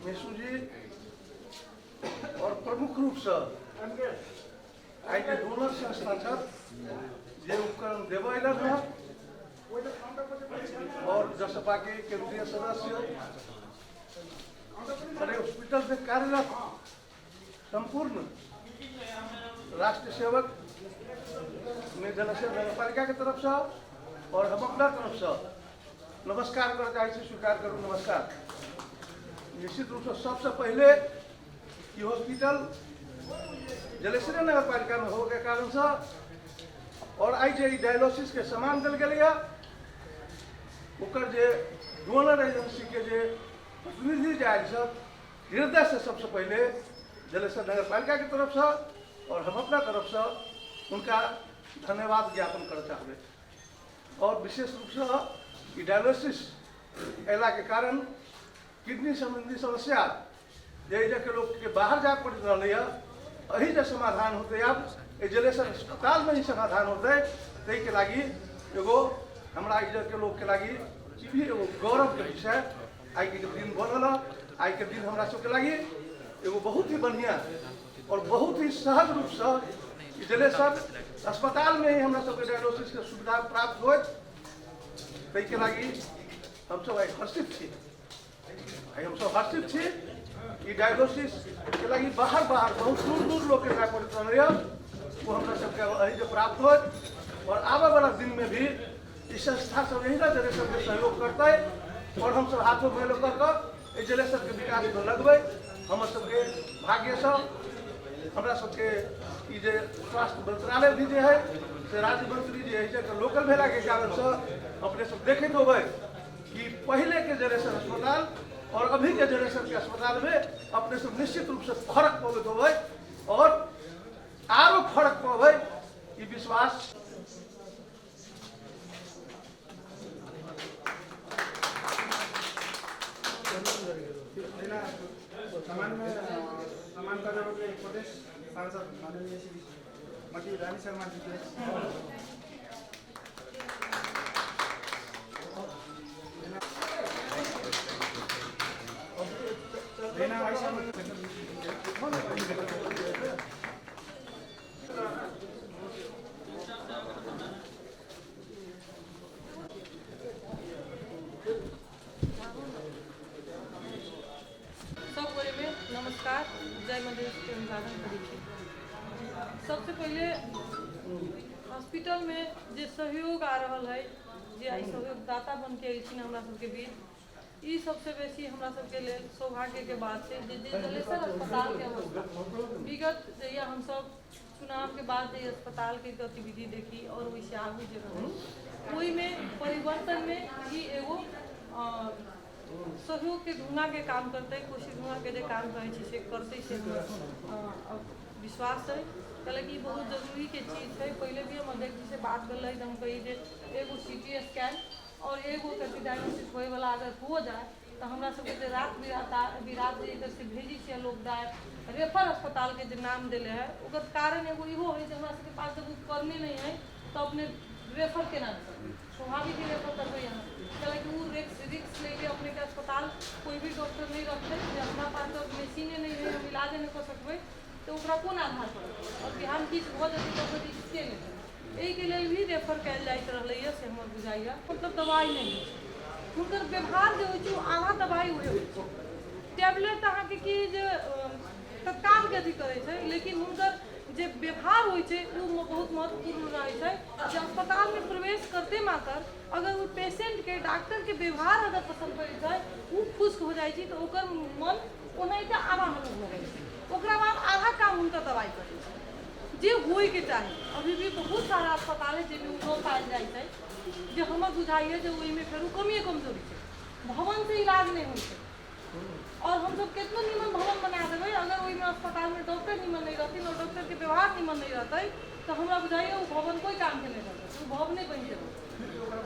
मेसू जी और प्रमुख रूप से आई के डोनर संस्था छ जे उपकरण देवैलक है और जसपा के केंद्रीय सदस्य सारे हॉस्पिटल में कार्यरत संपूर्ण राष्ट्र सेवक में जलसेना नगरपालिका के तरफ से और हम अपना तरफ से नमस्कार कर चाहे स्वीकार करूँ। नमस्कार। निश्चित रूप से सबसे पहले ये हॉस्पिटल जलेसरे नगरपालिका में हो के कारण से और आई जे डायलिसिस के सामान दिल गया ओकर जे डोनर एजेंसी के जे प्रतिनिधि जाए सब हृदय से सबसे पहले जलेसर नगरपालिका की तरफ से और हम अपना तरफ से उनका धन्यवाद ज्ञापन कर चाहते। और विशेष रूप से डायलिसिस अला के कारण किडनी संबंधी समस्या जे के लोग के बाहर जा पड़ रही है अही जो समाधान होते अब ये जलेसर अस्पताल में ही समाधान होते तई के लागी एगो हमरा के लोग के लागी भी एगो गौरव के विषय आई के दिन बनल। आई के दिन हमरा सबके लागी एगो बहुत ही बढ़िया और बहुत ही सहज रूप से जलेसर अस्पताल में ही हमरा सबके डायलिसिस के सुविधा प्राप्त हो तई के लागी हम सब हर्षित छी। हम सब हर्षित छी कि डायलिसिस के लगी बाहर बहुत दूर दूर लोग के जाए पड़ते रहे वो हमरा सबके अही जो प्राप्त हो और आने वाला दिन में भी इस संस्था सब यही ना जलेसर के सहयोग करते और हम सब हाथों में लोग कर जलेसर के विकास में लगबे। हम सबके भाग्य से हमरा सबके ई जे स्वास्थ्य मंत्रालय भी जे है से राज्य मंत्री जी है लोकल भेला के कारण से अपने सब देखे होबे कि पहले के जलेसर अस्पताल और अभी के जलेसर के अस्पताल में अपने सब निश्चित रूप से फर्क पड़े होबे और आरो फर्क पड़े ये विश्वास समान का प्रदेश सांसद माननीय श्रीमती रानी शर्मा जी के नमस्कार। जय मधेश के अनुसाधन करी। सबसे पहले हॉस्पिटल में जो सहयोग आ रहा है जे आई सहयोगदाता बन के अइथिन हमरा सबके बीच ई सबसे बेसी हमरा सबके लेल सौभाग्य के बात है। जे जलेसर अस्पताल के अवस्था विगत जहिया हम सब चुनाव के बाद जे अस्पताल के गतिविधि देखी और वैसे आगू जे रहे ओई में परिवर्तन में ही एगो सहयोग के ढूंढा के काम करते कोशिश ढूंढा के जो काम करे से करते से विश्वास है कि बहुत जरूरी के चीज़ है। पहले भी हम अध्यक्ष जी से बात कर रहे हम कही जे एगो CT स्कैन और एगो कभी डायग्नोसिस होए वाला अगर हो जाए तो हमरा सबके रात बिरात इधर से भेजी से लोग दायर रेफर अस्पताल के जो नाम दिले है ओकर कारण एगो इहो है हमरा सबके पास जब करने नहीं है तो अपने रेफर के नाम कर स्वाभाविक ही रेफर करते यहाँ कि वो रिक्स लेके अपने के अस्पताल कोई भी डॉक्टर नहीं रखते हमारा पास तो मशीने नहीं है हम इलाज नहीं कर सकते तो ओकरा कोन आधार पर और बिहार किस बहुत जल्दी डॉक्टर इसके लेते यही के लिए भी रेफर कल जाइत रही है से हमारे बुझाइए मतलब दवाई नहीं उनकर व्यवहार जो हो आधा दवाई हुए टैबलेट अहाँ के कि जे तत्काल के अथी करे लेकिन उनकर जे व्यवहार हो बहुत महत्वपूर्ण रहे जे अस्पताल में प्रवेश करते मात्र अगर वो पेशेंट के डॉक्टर के व्यवहार अगर पसंद पड़ जाए वो खुश हो जाए तो ओकर मन ओनाहिते आधा हनुक हो गए ओकरा बाद आधा काम उनका दवाई करे जे होए के चाहिए। अभी भी बहुत सारा अस्पताल है जिनमें वो पायल जाए जो हमें बुझाइए जो वही में फिर कमिए कमजोरी है भवन से इलाज नहीं हो और हम सब कितना निमन भवन बना देवे अगर वही में अस्पताल में डॉक्टर निमन नहीं रहती और डॉक्टर के व्यवहार निमन नहीं रहता तो हमारा बुझाइए वो भवन कोई काम के नहीं रहता वो भवन नहीं बन जाए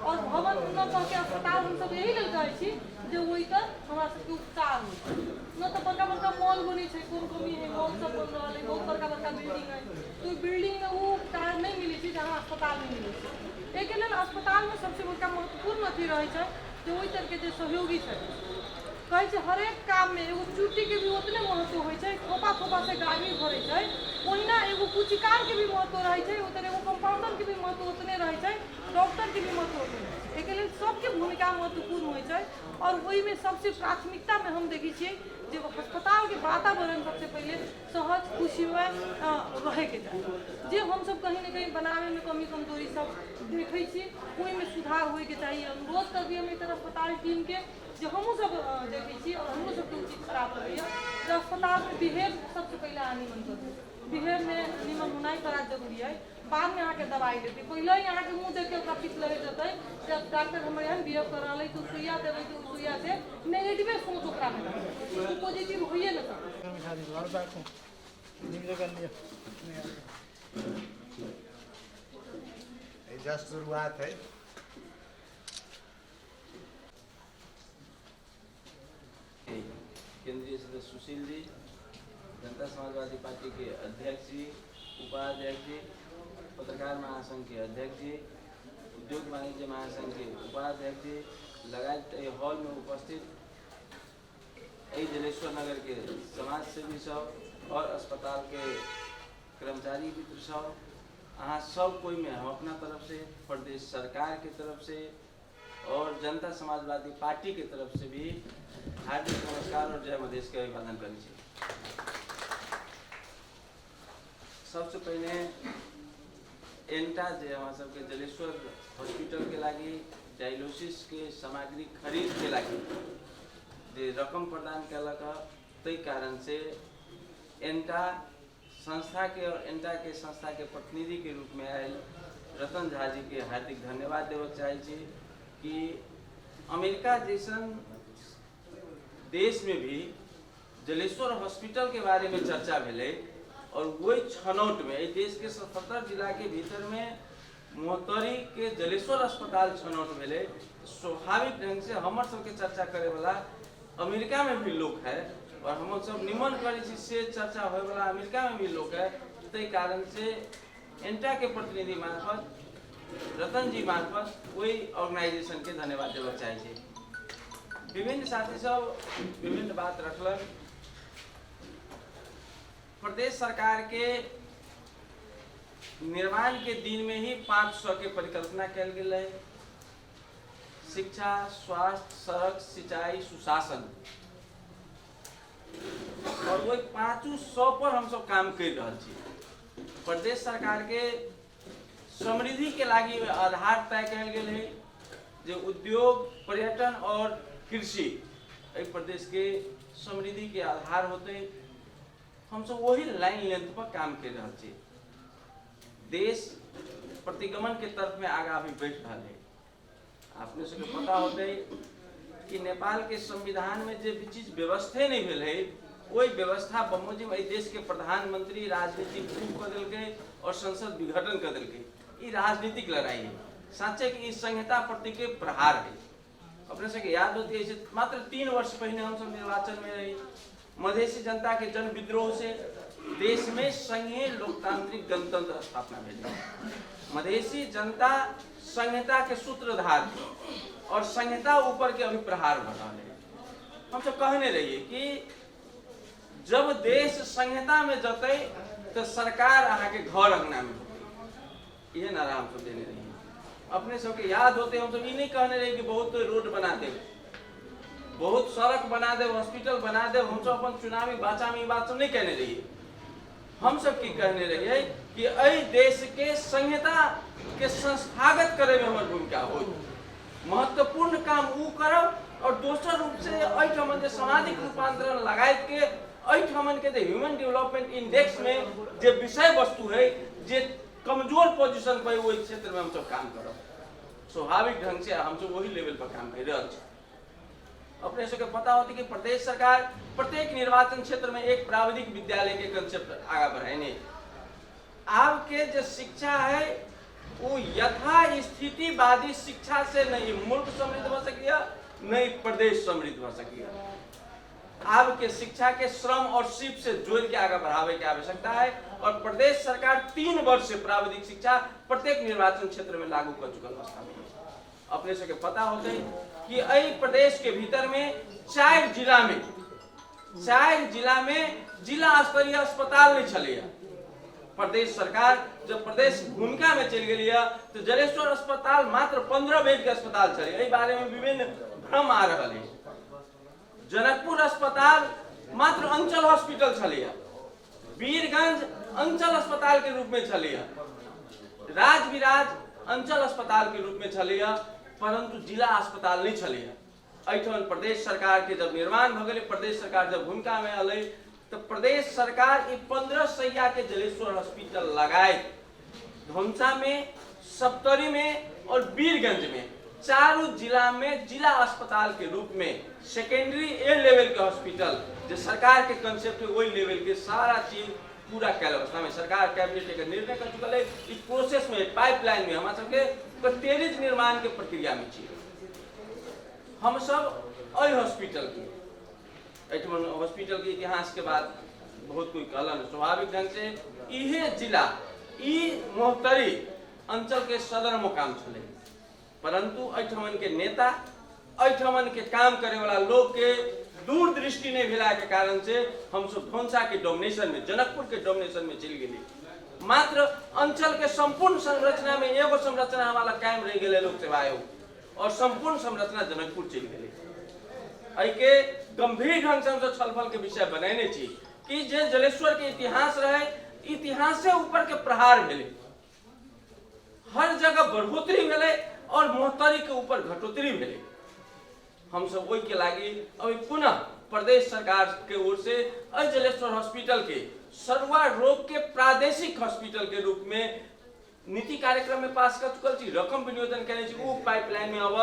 और भवन न कह के अस्पताल हम सब यही लग जाए जो वही तर हमारा सबके उपचार हो न तो बड़का बड़का मॉल बनी है कौन कमी है मॉल सब बन रहा है बहुत बड़का बड़का बिल्डिंग है तो बिल्डिंग में वो उपचार नहीं मिली थी जहाँ अस्पताल में मिली एक अस्पताल में सबसे बड़का महत्वपूर्ण अथी रहे जो वही तरह के सहयोगी है कहे हर एक काम में एगो चुट्टी के भी उतने महत्व हो खोपा खोपा से गाड़ी भरे वही ना एगो कुचिकार के भी महत्व रहे एगो कंपाउंडर के भी महत्व उतने रहे डॉक्टर के भी महत्वपूर्ण है, एक सबके भूमिका महत्वपूर्ण हो और वही में सबसे प्राथमिकता में हम देखी छे जो अस्पताल के वातावरण सबसे पहले सहज खुशी में रहे के चाहिए। जो हम सब कहीं न कहीं बनावे में कमी कमजोरी सब देखे छी वही में सुधार होए के चाहिए। अनुरोध कर दिए हम अस्पताल टीम के जो हमू सब देखे छी और हमू सब उचित खराब रही जो अस्पताल में बिहेव सबसे पहले निमन कर बिहेव में निमन होना ही बड़ा जरूरी है। बाद में यहाँ के दवाई देती पहले ही यहाँ के मुँह देख के पिछ लगे जाते जब डॉक्टर हमारे यहाँ बिहेव कर रहा है तो सुइया देवे तो सुइया से नेगेटिव सोच ओकरा में पॉजिटिव होइए ना जस्ट शुरुआत है। केंद्रीय सदस्य सुशील जी, जनता समाजवादी पार्टी के अध्यक्ष जी, उपाध्यक्ष जी, पत्रकार महासंघ के अध्यक्ष जी, उद्योग वाणिज्य महासंघ के उपाध्यक्ष जी, लगायत हॉल में उपस्थित जलेश्वर नगर के समाज सेवी सब और अस्पताल के कर्मचारी मित्र सब, अहाँ सब कोई में हम अपना तरफ से प्रदेश सरकार के तरफ से और जनता समाजवादी पार्टी के तरफ से भी हार्दिक नमस्कार और जय मधेश के अभिवादन करी छी। सबसे पहले एंटा जे हमारे सबके जलेश्वर हॉस्पिटल के लागी डायलिसिस के सामग्री खरीद के लागी जे रकम प्रदान कलक तई कारण से एंटा संस्था के और एंटा के संस्था के प्रतिनिधि के रूप में आयल रतन झा जी के हार्दिक धन्यवाद देव चाहे छी कि अमेरिका जैसन देश में भी जलेश्वर हॉस्पिटल के बारे में चर्चा भेले और वही छनौट में देश के 77 जिला के भीतर में मोहतरी के जलेश्वर अस्पताल छनौट भेले। स्वाभाविक ढंग से हमर सबके चर्चा करे वाला अमेरिका में भी लोग है और हम सब निमन करे से चर्चा होए वाला अमेरिका में भी लोग है। तई कारण से एंटा के प्रतिनिधि मार्फत रतन जी मार्फत वही ऑर्गेनाइजेशन के धन्यवाद देना चाहिए। विभिन्न साथी सब विभिन्न बात रखलन। प्रदेश सरकार के निर्माण के दिन में ही 500 के परिकल्पना कल गई है। शिक्षा, स्वास्थ्य, सड़क, सिंचाई, सुशासन और वही 500 पर हम सब काम कर रहा छी। प्रदेश सरकार के समृद्धि के लागी आधार तय कल गए है जो उद्योग, पर्यटन और कृषि प्रदेश के समृद्धि के आधार होते हम सब वही लाइन लेंथ पर काम कर रहा छी। देश प्रतिगमन के तरफ में आगा भी बढ़ रहा है। आपने सबके पता होते कि नेपाल के संविधान में जो भी चीज व्यवस्था नहीं भेल है वही व्यवस्था बमोजी में देश के प्रधानमंत्री राजनीतिक प्रूफ कर दिल और संसद विघटन कर दिल। ये राजनीतिक लड़ाई है। साचे की संहिता प्रति के प्रहार है। अपने से याद होती है मात्र 3 वर्ष पहले हम सब निर्वाचन में रही मधेसी जनता के जन विद्रोह से देश में संघीय लोकतांत्रिक गणतंत्र स्थापना भेजी। मधेसी जनता संहिता के सूत्रधार और संहिता ऊपर के अभी प्रहार बढ़ा है। हम सब कहने रहिए कि जब देश संहिता में जते तो सरकार अहाँ के घर अंगना में होती। यह नारा हम सब देने रहिए। अपने सबके याद होते हम सब ये नहीं कहने रहे कि बहुत रोड बना दे, बहुत सड़क बना दे, हॉस्पिटल बना दे। हम सब अपन चुनावी बाचा में बात सब नहीं कहने रहिए। हम सब की कहने रहिए कि अई देश के संहिता के संस्थागत करे में हमारी भूमिका हो। महत्वपूर्ण काम वो करब और दोसर रूप से अठमन सामाजिक रूपांतरण लगाए के अठमन के ह्यूमन डेवलपमेंट इंडेक्स में जो विषय वस्तु है जे कमजोर पोजीशन पर वही क्षेत्र में हम सब काम करब। स्वाभाविक ढंग से हम सब वही लेवल पर काम कर रहे। अपने सबके पता होती कि प्रदेश सरकार प्रत्येक निर्वाचन क्षेत्र में एक प्राविधिक विद्यालय के कंसेप्ट आगा बढ़ाने। आपके जो शिक्षा है वो यथा स्थितिवादी शिक्षा से नहीं मुल्क समृद्ध हो सकिया नहीं प्रदेश समृद्ध हो सकिया। आपके शिक्षा के श्रम और शिप से जोड़ के आगे बढ़ावे की आवश्यकता है और प्रदेश सरकार 3 वर्ष से प्राविधिक शिक्षा प्रत्येक निर्वाचन क्षेत्र में लागू कर चुका अवस्था में। अपने सबके पता होते कि अई प्रदेश के भीतर में 4 जिला में जिला स्तरीय अस्पताल नहीं चलिए। प्रदेश सरकार जब प्रदेश भूमिका में चल गई है तो जलेश्वर अस्पताल मात्र 15 बेड के अस्पताल चले, एहि बारे में विभिन्न भ्रम आ रहा है। जनकपुर अस्पताल मात्र अंचल हॉस्पिटल चलिए, वीरगंज अंचल अस्पताल के रूप में चलिए, राजविराज अंचल अस्पताल के रूप में चलिए, परंतु जिला अस्पताल नहीं चलिए। एठन प्रदेश सरकार के जब निर्माण भ गए, प्रदेश सरकार जब भूमिका में अल तो प्रदेश सरकार 15 सैया के जलेश्वर हॉस्पिटल लगाए धौंसा में, सप्तरी में और वीरगंज में, चारों जिला में जिला अस्पताल के रूप में सेकेंडरी ए लेवल के हॉस्पिटल जो सरकार के कंसेप्ट है वही लेवल के सारा चीज पूरा कैल अवस्था में सरकार कैबिनेट एक निर्णय कर चुका है। इस प्रोसेस में पाइपलाइन में हमारे सबके टेरिज निर्माण के प्रक्रिया में चाहिए। हम सब अय हॉस्पिटल की हॉस्पिटल के इतिहास के बाद बहुत कोई कहलन, स्वाभाविक ढंग से इहे जिला मोहतरी अंचल के सदर मुकाम चले, परंतु अठमन के नेता अठमन के काम करे वाला लोग के दूरदृष्टि नहीं भेला के कारण से हम सब धौंसा के डोमिनेशन में, जनकपुर के डोमिनेशन में चल गए। मात्र अंचल के संपूर्ण संरचना में एगो संरचना हमारा कायम रह गए लोक सेवा आयोग और संपूर्ण संरचना जनकपुर चल गए। के गंभीर ढंग से हम छलफल के विषय बनाने चाहिए कि जे जलेश्वर के इतिहास रहे, इतिहास से ऊपर के प्रहार भेले, हर जगह बढ़ोतरी भेले और मोहतरी के ऊपर घटोतरी भेले। हम सब वही के लागी अभी पुनः प्रदेश सरकार के ओर से जलेश्वर हॉस्पिटल के सर्वा रोग के प्रादेशिक हॉस्पिटल के रूप में नीति कार्यक्रम में पास कर चुकल छी, रकम विनियोजन करे छी, वो पाइपलाइन में अब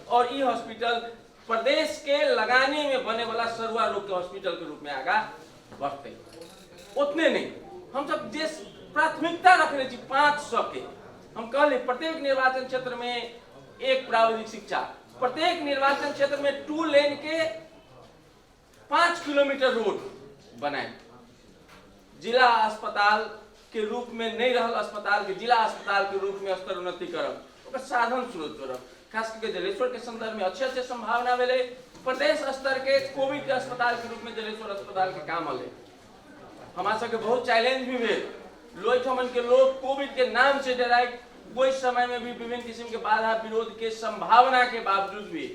और ई हॉस्पिटल प्रदेश के लगाने में बने वाला सर्वा रोग के हॉस्पिटल के रूप में आगा बढ़ते। उतने नहीं, हम सब जिस प्राथमिकता रखने छी 500 के, हम कहले प्रत्येक निर्वाचन क्षेत्र में एक प्राविधिक शिक्षा, प्रत्येक निर्वाचन क्षेत्र में 2 लेन के 5 किलोमीटर रोड बनाए, जिला अस्पताल के रूप में नहीं रहल अस्पताल के जिला अस्पताल के रूप में स्तर उन्नति करब, साधन स्रोत करब। खास करके जलेश्वर के संदर्भ में अच्छे संभावना मिले। प्रदेश स्तर के कोविड के अस्पताल के रूप में जलेश्वर अस्पताल के काम हले। हमारा सबके बहुत चैलेंज भी भेल, लोग के लोग कोविड के नाम से डराए, कोई समय में भी विभिन्न किस्म के बाधा विरोध के संभावना के बावजूद भी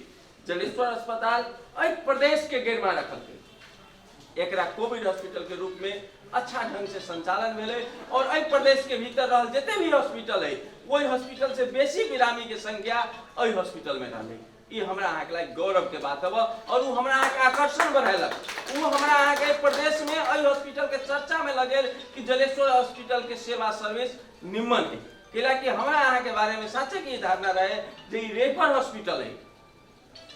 जलेश्वर अस्पताल एक प्रदेश के गिरमा रखल थे। एकरा कोविड हॉस्पिटल के रूप में अच्छा ढंग से संचालन मिले और एक प्रदेश के भीतर रहल जितने भी हॉस्पिटल है वही हॉस्पिटल से बेसी बिरामी के संख्या अई हॉस्पिटल में रहले। ये हमरा अहाँ के लायक गौरव के बात है और वो हमरा अहाँ के आकर्षण बढ़ेलक। वो हमरा अहाँ के प्रदेश में अई हॉस्पिटल के चर्चा में लगेल कि जलेश्वर हॉस्पिटल के सेवा सर्विस निम्न है। कि हमरा अहाँ के बारे में सच्चे की धारणा रहे जे रेफर हॉस्पिटल है,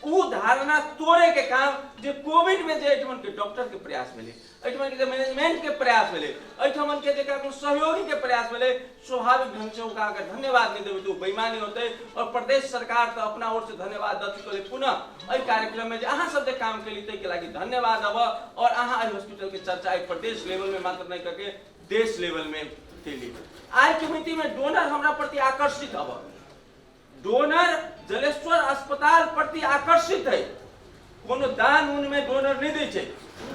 वो धारणा तोड़े के काम जो कोविड में जे के डॉक्टर के प्रयास मिले, के मैनेजमेंट के प्रयास मिले, के सहयोगी के प्रयास मिले, स्वाभाविक ढंग से उनका अगर धन्यवाद नहीं देवे तो बेईमानी होते। और प्रदेश सरकार तो अपना ओर से धन्यवाद द चुकल पुनः एहि कार्यक्रम में अहाँ सब जे काम के लिए लगी धन्यवाद अब और अहाँ हॉस्पिटल के चर्चा प्रदेश लेवल में मात्र नहीं करके देश लेवल में केली। आज की मिति में डोनर हमरा प्रति आकर्षित अब डोनर जलेश्वर अस्पताल प्रति आकर्षित है। कोनो दान उनमें डोनर नहीं दी छे,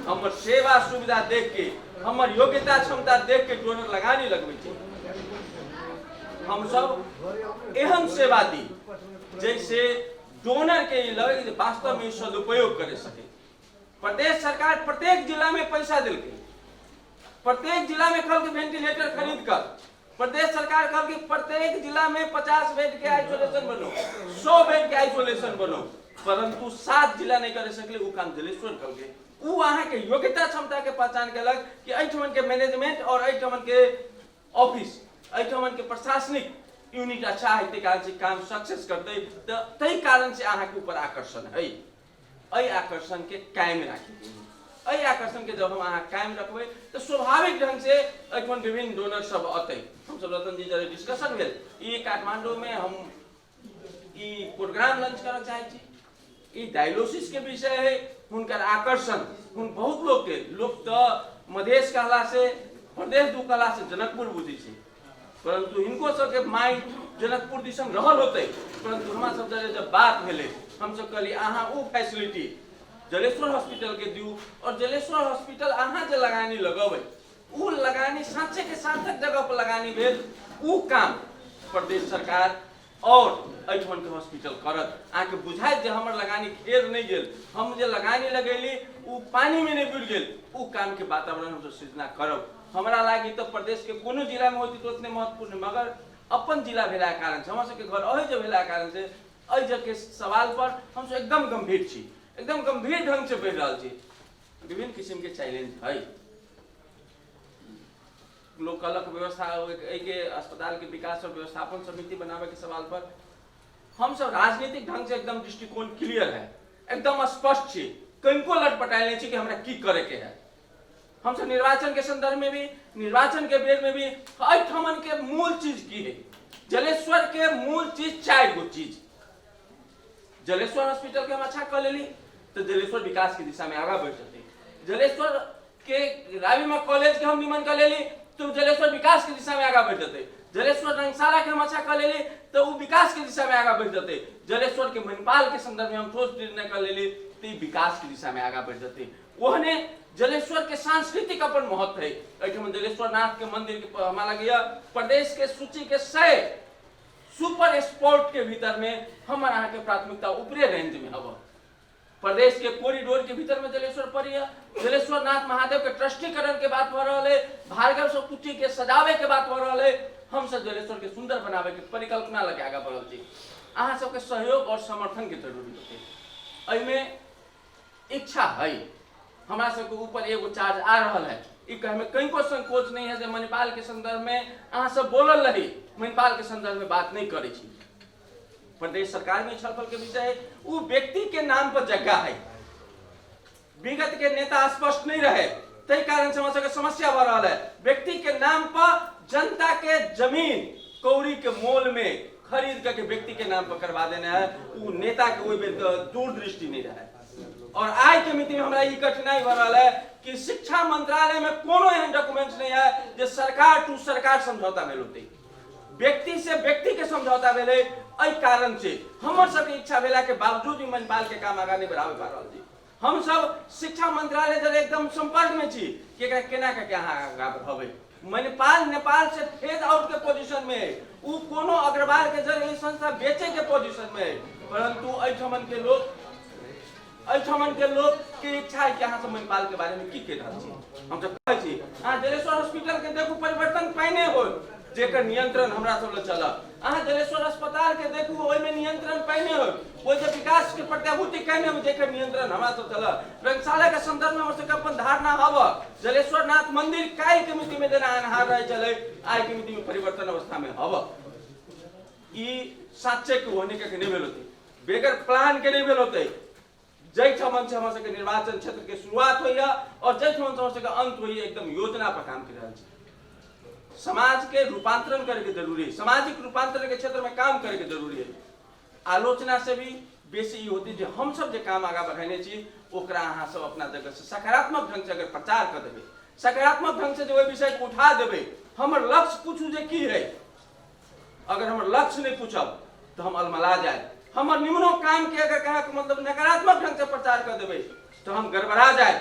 हमर सेवा सुविधा देख के हमर योग्यता क्षमता देख के डोनर लगानी लगवे छे। हम सब एहन सेवा दी जैसे डोनर के लगे वास्तव में सदुपयोग करे सके। प्रदेश सरकार प्रत्येक जिला में पैसा दिल के, प्रत्येक जिला में कल के वेंटिलेटर खरीद कर, प्रदेश सरकार कल कि प्रत्येक जिला में 50 बेड के आइसोलेशन बनो, 100 बेड के आइसोलेशन बनो, परंतु 7 जिला नहीं कर सकले। वो काम जलेश्वर कल के वो अहाँ के योग्यता क्षमता के पहचान के अलग कि एठमन के मैनेजमेंट और एठमन के ऑफिस एठमन के प्रशासनिक यूनिट अच्छा है ते कारण से काम सक्सेस करते तो तई कारण से अहाँ के ऊपर आकर्षण है। एहि आकर्षण के कायम राखी, एहि आकर्षण के जब हम अहाँ कायम रखबे तो स्वाभाविक ढंग से एठमन विभिन्न डोनर सब अतै। हम सब रतन जी जरे डिस्कशन भेल ई काठमांडू में हम ई प्रोग्राम लॉन्च करना चाहे छी। ई डायलिसिस के विषय है, हुनकर आकर्षण हुन बहुत लोग तो मधेश कहला से प्रदेश दू कहला से जनकपुर बुझी छे, परंतु इनको सबके माइंड जनकपुर दिसन रहल होते। परंतु हमरा सब जब बात भेले हम सब कहली अहाँ वो फैसिलिटी जलेश्वर हॉस्पिटल के दियो और जलेश्वर हॉस्पिटल अहाँ जे लगानी लगवे वो लगानी साँचे के सार्थक जगह जगह पर लगानी भेल उ काम प्रदेश सरकार और एठमन के हॉस्पिटल करत। आके बुझाइत जे हमर लगानी खेर नहीं गेल, हम जे लगानी लगेली उ पानी में नहीं बुड़ गेल, उ काम के वातावरण हम सृजना करब। हमरा लागी तो प्रदेश के कोनो जिला में होती तो उतने महत्वपूर्ण, मगर अपन जिला भेला कारण से, हमर सबके घर अहि जे भेला कारण से एहि जग के सवाल पर हम सब एकदम गंभीर छी, एकदम गंभीर ढंग से बढ़ रहा छी। विभिन्न किस्म के चैलेंज है। लोकलक व्यवस्था के अस्पताल के विकास और व्यवस्थापन समिति बनावे के सवाल पर हम सब राजनीतिक ढंग से एकदम दृष्टिकोण क्लियर है, एकदम स्पष्ट छी, कनको लटपटाइल नहीं छी कि हमरा की करे के है। हम सब निर्वाचन के संदर्भ में भी, निर्वाचन के बेर में भी एठमन के मूल चीज की है। जलेश्वर के मूल चीज 4 गो चीज। जलेश्वर हॉस्पिटल के हम अच्छा कर लेली तो जलेश्वर विकास की दिशा में आगे बढ़ जाते। जलेश्वर के रावीमा कॉलेज के हम निमन कर लेली तो जलेश्वर विकास की दिशा में आगे बढ़ जाते। जलेश्वर रंगशाला के हम अच्छा कर लेली तो वो विकास की दिशा में आगे बढ़ जाते। जलेश्वर के मणिपाल के संदर्भ में हम ठोस निर्णय कर लेली तो विकास की दिशा में आगे बढ़ जाते। वहने जलेश्वर के सांस्कृतिक अपन महत्व है। एठमन जलेश्वर नाथ के मंदिर के हमारा गया प्रदेश के सूची के 100 सुपर स्पॉट के भीतर में हमारा के प्राथमिकता ऊपरी रेंज में हवा। प्रदेश के कॉरिडोर के भीतर में जलेश्वर पड़ी है। जलेश्वर नाथ महादेव के ट्रस्टीकरण के बात हो रहा है, भार्गव सब कुटी के सजावे के बात हो रहा है। हम सब जलेश्वर के सुंदर बनावे के परिकल्पना लगे आगे बढ़ल छी। अहाँ सबके सहयोग और समर्थन के जरूरी होते। एहिमे इच्छा है, हमारा सबके ऊपर एगो चार्ज आ रहा है। कहे में कहीं को संकोच नहीं है। मणिपाल के संदर्भ में अहाँ सब बोलल रही, मणिपाल के संदर्भ में बात नहीं करे छी। प्रदेश सरकार में छलफल के विषय है, वो व्यक्ति के नाम पर जगह है। विगत के नेता स्पष्ट नहीं रहे, तय कारण से हमारे समस्या बढ़ रहा है। व्यक्ति के नाम पर जनता के जमीन कौड़ी के मोल में खरीद करके व्यक्ति के नाम पर करवा देना है, वो नेता के कोई दूरदृष्टि नहीं रहा है। और आज के मिति में हमारा ये कठिनाई बढ़ रहा है कि शिक्षा मंत्रालय में कोनो एहन डॉक्यूमेंट्स नहीं है जो सरकार टू सरकार समझौता भेल होते, व्यक्ति से व्यक्ति के समझौता भेले। एहि कारण से हमर सबके इच्छा भेला के बावजूद भी मणिपाल के काम आगा नहीं बढ़ावे पा रहल छी। हम सब शिक्षा मंत्रालय जरे एकदम संपर्क में छी कि एकरा केना के अहाँ आगा बढ़ावे। मणिपाल नेपाल से फेज आउट के पोजीशन में है, वो कोनो अग्रवाल के जरे संस्था बेचे के पोजीशन में है। परंतु एठमन के लोग के इच्छा है कि अहाँ सब मणिपाल के बारे में की कह रहल छी। हम सब कहै छी अहाँ जलेश्वर हॉस्पिटल के देखू परिवर्तन पाइने हो, जेकर नियंत्रण हमरा सब ले चलत। अहाँ जलेश्वर अस्पताल के देखू ओइ में नियंत्रण पाइने हो, ओइ जे विकास के प्रत्याभूति कहने हो जेकर नियंत्रण हमरा सब चलत। रंगशाला के संदर्भ में हमर सबके अपन धारणा हव। जलेश्वर नाथ मंदिर काल के मिति में देना अनहार रहे चले, आज के मिति में परिवर्तन अवस्था में हव। ई साच्चे के होने के नहीं भेल होते, बेगर प्लान के नहीं भेल होते। जैठमन से हमर सबके निर्वाचन क्षेत्र के शुरुआत होइया और जैठमन से हमर सबके अंत होइया, एकदम योजना पर काम कर रहल छी। समाज के रूपांतरण करे के जरूरी है, सामाजिक रूपांतरण के क्षेत्र में काम करे के जरूरी है। आलोचना से भी बेसी ई होती जो हम सब जे काम आगा बढ़ाने छी ओकरा अहाँ सब अपना जगह से सकारात्मक ढंग से अगर प्रचार कर देबे, सकारात्मक ढंग से जो विषय को उठा देबे। हमर लक्ष्य पूछू जे की है, अगर हमर लक्ष्य नहीं पूछब तो हम अलमला जाए। हमर निम्नो काम के अगर कहे के मतलब नकारात्मक ढंग से प्रचार कर देबे तो हम गड़बड़ा जाए।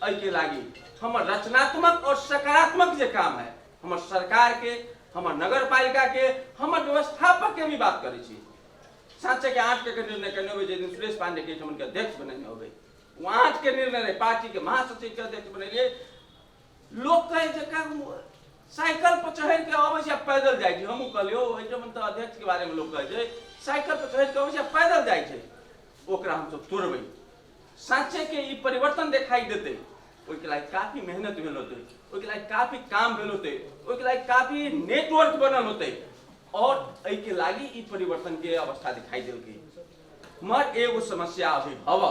एहि के लागी हमर रचनात्मक और सकारात्मक जे काम है, हमर सरकार के, हमर नगर पालिका के, हमर व्यवस्थापक के भी बात करे छी। साँचे के 8 के निर्णय करने हो जे दिन सुरेश पांडे के हमन के अध्यक्ष बनने होबे, वो 8 के निर्णय रहे, पार्टी के महासचिव के अध्यक्ष बनेलिए। लोग कहे जे का साइकिल पर चढ़ के आवे छै पैदल जाय छै। हमहु कहलियो ओइ जे मतलब अध्यक्ष के बारे में लोग कहे छै साइकिल पर चढ़ के आवे छै पैदल जाय छै, ओकरा हम सब तोड़बै। साँचे के ई परिवर्तन दिखाई देते, ओइ के लायक काफी मेहनत भेल होते, ओइ के लायक काफी काम भेल होते, ओइ के लायक काफी नेटवर्क बनल होते और एहि के लागी ई परिवर्तन के अवस्था दिखाई देलकै। मगर एगो समस्या अभी हव,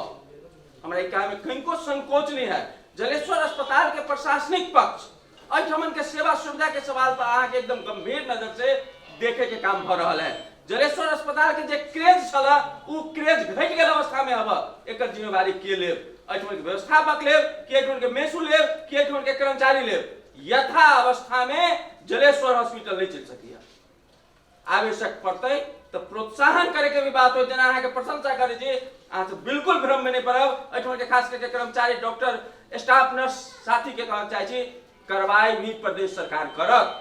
हमरा ई कहे में कनिको संकोच नहीं है। जलेश्वर अस्पताल के प्रशासनिक पक्ष एठमन के सेवा सुविधा के सवाल पर अहाँ के एकदम गंभीर नजर से देखे के काम भ रहल है। जलेश्वर अस्पताल के जे क्रेज छला उ क्रेज घट गेल अवस्था में हव। एकर जिम्मेवारी के लेब, एठमन के व्यवस्थापक लेब कि एठमन के मेसू लेब कि एठमन के कर्मचारी लेब। यथा अवस्था में जलेश्वर हॉस्पिटल नहीं चल सकिया। आवश्यक पड़ते तो प्रोत्साहन करे के भी बात हो, जना अहाँ के प्रशंसा करे छी, अहाँ तो बिल्कुल भ्रम में नहीं पड़ब। एठमन के खास करके कर्मचारी, डॉक्टर, स्टाफ, नर्स साथी के कहना चाहे छी, कार्रवाई भी प्रदेश सरकार करत।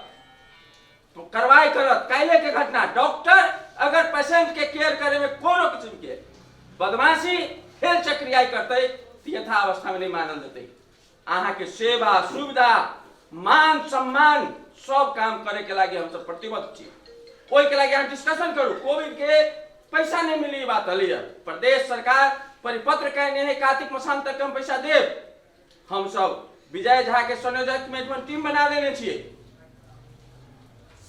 तो कार्रवाई करत। काल्हि के घटना डॉक्टर अगर पेशेंट के केयर करे में कोनो किस्म के बदमाशी हेल चक्रियाई करते तो यथावस्था में नहीं मानल देते। अहाँ के सेवा सुविधा मान सम्मान सब काम करे के लागे हम सब प्रतिबद्ध छी। ओहि के लागे हम डिस्कशन करू। कोविड के पैसा नहीं मिली ये बात हलिया, प्रदेश सरकार परिपत्र कहने है कार्तिक मसान तक हम पैसा देव। हम सब विजय झा के संयोजक मैनेजमेंट टीम बना लेने छिए।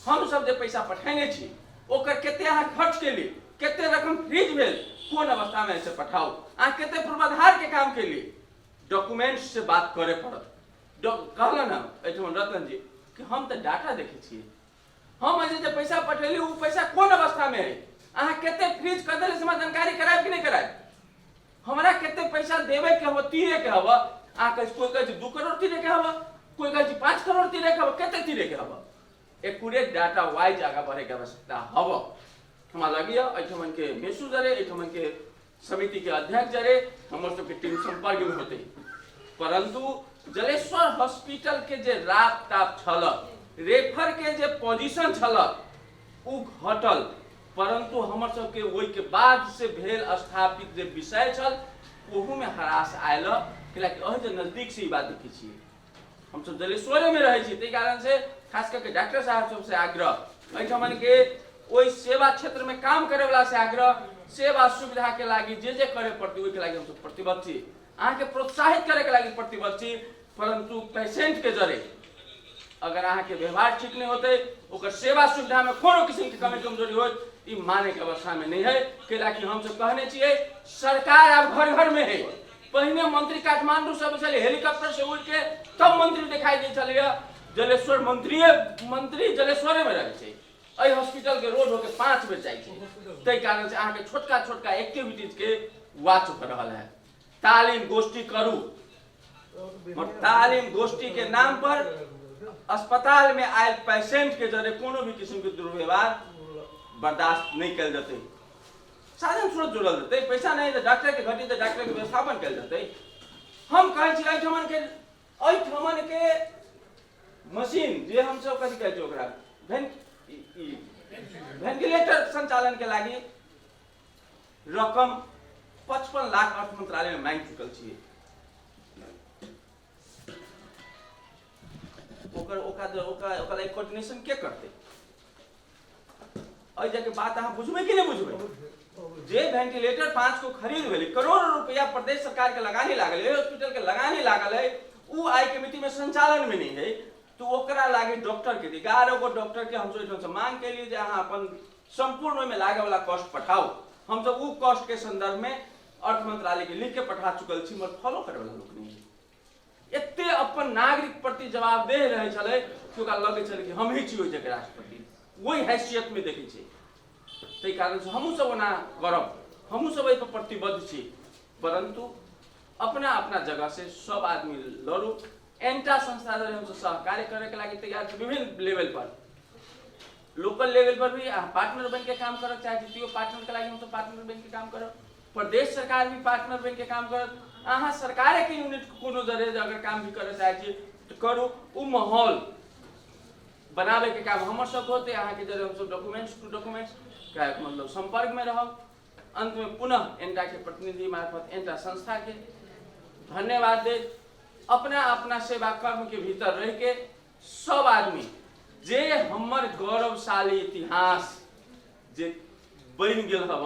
हम सब जे पैसा पठाने छी ओकर केते अहाँ खर्च के लिए केते रकम फ्रीज भेल कोन अवस्था में से पठाओ। अहाँ केते पूर्वाधार के काम के लिए डॉक्यूमेंट्स से बात करे पड़त। कहलन हम एठम रतन जी कि हम तो डाटा देखे छिए। हम जे पैसा पठेली वो पैसा कोन अवस्था में है, अहाँ केते फ्रीज कर देले से जानकारी करायब कि नहीं करायब। हमरा केते पैसा देवे के हो तीरे के हवा। अहाँ कह कोई कह 2 करोड़ तीरे के हवा, कोई कह 5 करोड़ तीरे के हवा, केते तीरे के हवा। एक्यूरेट डाटा वाइज आगे बढ़े के आवश्यकता हव। हमरा लगिया एठमन के मेसू जरे एठमन के समिति के अध्यक्ष जरे हमर सब के टीम संपर्क में होते। परंतु जलेश्वर हॉस्पिटल के जे राप ताप छल रेफर के जे पोजीशन छल उ घटल। परंतु हमर सब के ओइ के बाद से भेल स्थापित जे विषय छल ओहू में हरास आयल। कैलाकि अहि जे नजदीक से ई बात देखै छी हम सब जलेश्वरे में रहै छी, तै कारण से खास करके डॉक्टर साहब सबसे आग्रह एठमन के ओइ सेवा क्षेत्र में काम करे वाला से आग्रह सेवा सुविधा के लागी जे करे पड़ती ओइ के लागी हम सब प्रतिबद्ध छी। अहाँ के प्रोत्साहित करे के लागी प्रतिबद्ध छी। परंतु पेशेंट के जरे अगर अहाँ के व्यवहार ठीक नहीं होते ओकर सेवा सुविधा में कोनो किस्म के कमी कमजोरी हो ई माने के अवस्था में नहीं है। कैलाकि हम सब कहने छिए सरकार अब घर घर में है। पहिने मंत्री काठमांडू सब चले हेलीकॉप्टर से उड़ के तब मंत्री दिखाई दे चले। जलेश्वर मंत्री जलेश्वरे में रहे छे। अई हॉस्पिटल के रोड होके 5 बजे जाय छे। तै कारण से अहाँ के छोटका छोटका एक्टिविटीज के वाच कर रहल है। तालीम गोष्ठी करू और तालीम गोष्ठी के नाम पर अस्पताल में आयल पेशेंट के जरे कोनो भी किस्म के दुर्व्यवहार बर्दाश्त नहीं कल जाते। साधन स्रोत जुड़ल रहते, पैसा नहीं तो डॉक्टर के घटी तो डॉक्टर के व्यवस्थापन कल जाते। हम कहे छी एठमन के मशीन जे हम सब कथि कहै छै ओकरा वेंटिलेटर संचालन के लागी रकम 55 लाख अर्थ मंत्रालय में मांग चुकल छिए। ओकर कोऑर्डिनेशन के करते अइ जगह बात अहाँ बुझबै कि नहीं बुझबै। जे वेंटिलेटर 5 को खरीद भेलै करोड़ों रुपया प्रदेश सरकार के लगाने लागल है, हॉस्पिटल के लगाने लागल है, उ आई कमिटी में संचालन में नहीं है। तो ओकरा लागे डॉक्टर के 11 गो डॉक्टर के हम सब से मांग के लिए अहाँ अपन संपूर्ण में लागे वाला कॉस्ट पठाओ। हम सब उ कॉस्ट के संदर्भ में अर्थ मंत्रालय के लिख के पठा चुकल छी, मगर फॉलो करे वाला लोग नहीं है। एते अपन नागरिक प्रति जवाबदेह रहे छले कि ओकरा लगे छले कि हम ही छी ओइ जगह राष्ट्रपति वही हैसियत में देखै छी। तै कारण से हमहू सब ओना करब, हमहू सब एहि पर प्रतिबद्ध छी। परंतु अपना अपना जगह से सब आदमी लड़ू। एंटा संस्था द्वारा हम सहकार्य करे के लागी तैयार छी। विभिन्न लेवल पर लोकल लेवल पर भी पार्टनर बैंक के काम करब चाहे जितियो पार्टनर के लागी हम सब पार्टनर बैंक के काम करब। प्रदेश सरकार भी पार्टनर बैंक के काम करत। अहाँ सरकार के यूनिट कोनो जरे अगर काम भी करे चाहे छी तो करू। उ माहौल बनावे के काम हमर सब होते। अहाँ के जरे हम सब डॉक्यूमेंट्स टू डॉक्यूमेंट्स का मतलब संपर्क में रहब। अंत में पुनः एंटा के प्रतिनिधि मार्फत एंटा संस्था के धन्यवाद दे। अपना अपना सेवा कर्म के भीतर रह के सब आदमी जे हमर गौरवशाली इतिहास जे बन गेल हव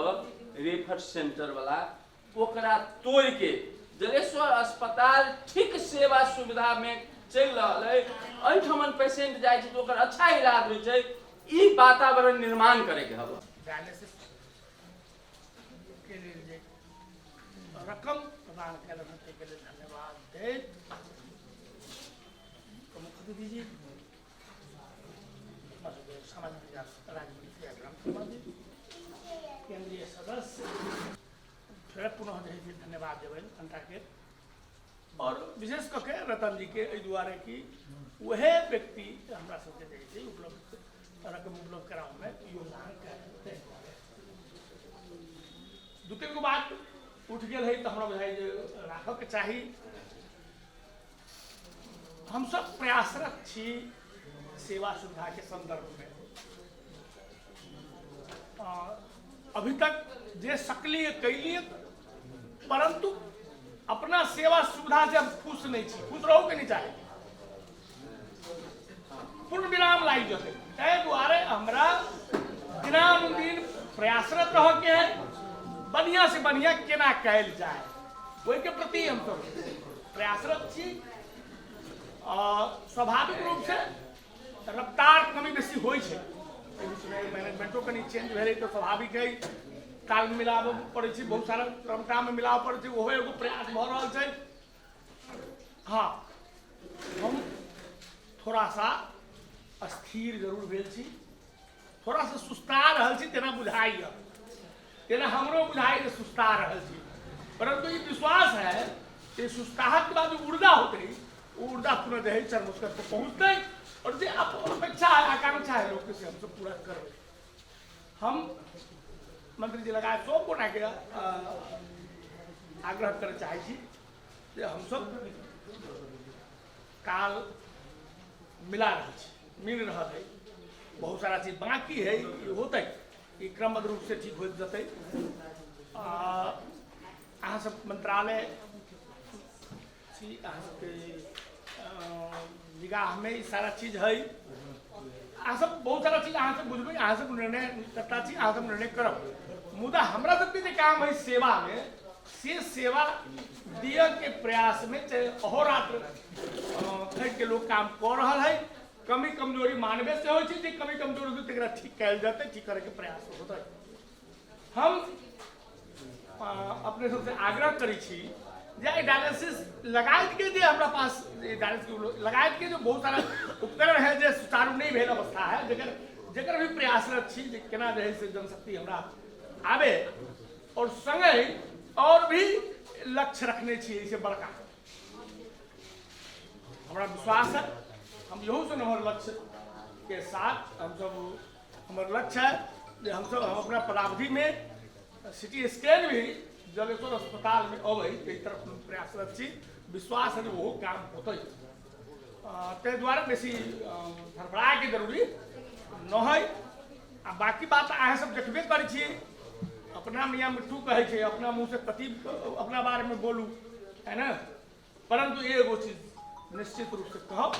रेफर सेंटर वाला ओकरा तोड़ के जलेश्वर अस्पताल ठीक सेवा सुविधा में चल रहा है। एठमन पेशेंट जाय छै तो ओकर अच्छा इलाज होय छै। ई वातावरण निर्माण करे के हव। डायलिसिस के लिए रकम प्रदान करने के लिए धन्यवाद दे। प्रमुख अतिथि जी सामाजिक राजनीति ग्राम संबंधी केंद्रीय सदस्य फिर पुनः धन्यवाद देवे घंटा के और विशेष करके रतन जी के दुआरे की वह व्यक्ति हमरा सबके उपलब्ध रकम उपलब्ध कराने में योगदान करते। 2-3 गो बात उठ गए है तो हमरा बुझाई राख के चाही। हम सब प्रयासरत छी सेवा सुविधा के संदर्भ में अभी तक जे सक्रिय कैलिए, परंतु अपना सेवा सुविधा से हम खुश नहीं छी, खुश रहो के नहीं चाहे, पूर्ण विराम लाई जते। तै दुआरे हमरा दिनानुदिन प्रयासरत रह के बढ़िया से बढ़िया केना कैल जाए, ओहि के प्रति हम सब प्रयासरत छी। स्वाभाविक रूप से रफ्तार कमी बेसी होइ छै, मैनेजमेंटो कनी चेंज भेलै तो स्वाभाविक है, ताल मिलाबऽ पड़ै छै, बहुत सारा क्रमता में मिलाबऽ पड़ै छै, ओहो एगो प्रयास भऽ रहल छै। हाँ, हम थोड़ा सा अस्थिर जरूर भेल छी, थोड़ा सा सुस्ता रहल छी, तेना बुझाइए, तेना हमरो बुझाइ जे सुस्ता रहल छी, परंतु ये विश्वास है कि सुस्ताहट के बाद जो ऊर्जा होते वो ऊर्जा पुनः जो है चरमोत्कर्ष पर पहुँचते, और जो अपेक्षा है, आकांक्षा है लोग से हम सब पूरा करबे। हम मंत्री जी लगाए सब गोटा के आग्रह करे चाहे छी जे हम सब काल मिला रहे छी, मिल रहा है, बहुत सारा चीज बाकी है, ये होते ये क्रमबद्ध रूप से ठीक हो जते। अहाँ सब मंत्रालय छी, अहाँ सबके निगाह में ई सारा चीज है, अहाँ सब बहुत सारा चीज अहाँ सब बुझबै, अहाँ सब निर्णय करता छी, अहाँ सब निर्णय करब। मुदा हमरा सबके जे काम है सेवा में, से सेवा दिए के प्रयास में चाहे अहोरात्र खट के लोग काम कर रहा है। कमी कमजोरी मानवे से हो, कमी कमजोरी से तकरा ठीक कल जाते, ठीक करे के प्रयास होता है। हम अपने सबसे आग्रह करी छी जे डायलिसिस लगाए के जे हमरा पास डायलिसिस लगाए के जो बहुत सारा उपकरण है जे सुचारू नहीं भेल अवस्था है, जकर भी प्रयासरत छी जे केना जे है से जनशक्ति हमरा आवे, और संगे और भी लक्ष्य रखने छी इसे बड़का। हमरा विश्वास है हम यहू से हमारे लक्ष्य के साथ हम सब, हमारे लक्ष्य है कि हम सब हम अपना पदावधि में सिटी स्कैन भी जलेश्वर अस्पताल में अबै ताहि तरफ प्रयासरत छी। विश्वास है वो काम होते, ताहि दुआरे बेसी धड़फड़ा के जरूरी न है। आ बाकी बात अहाँ सब देखबे करै छी, अपना मियाँ मिट्ठू कहे छे, अपना मुँह से कति अपना बारे में बोलू, है ना, परंतु एगो चीज निश्चित रूप से कहब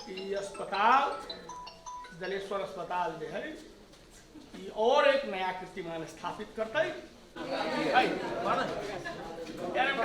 कि अस्पताल जलेश्वर अस्पताल जो है ये और एक नया कीर्तिमान स्थापित करते है।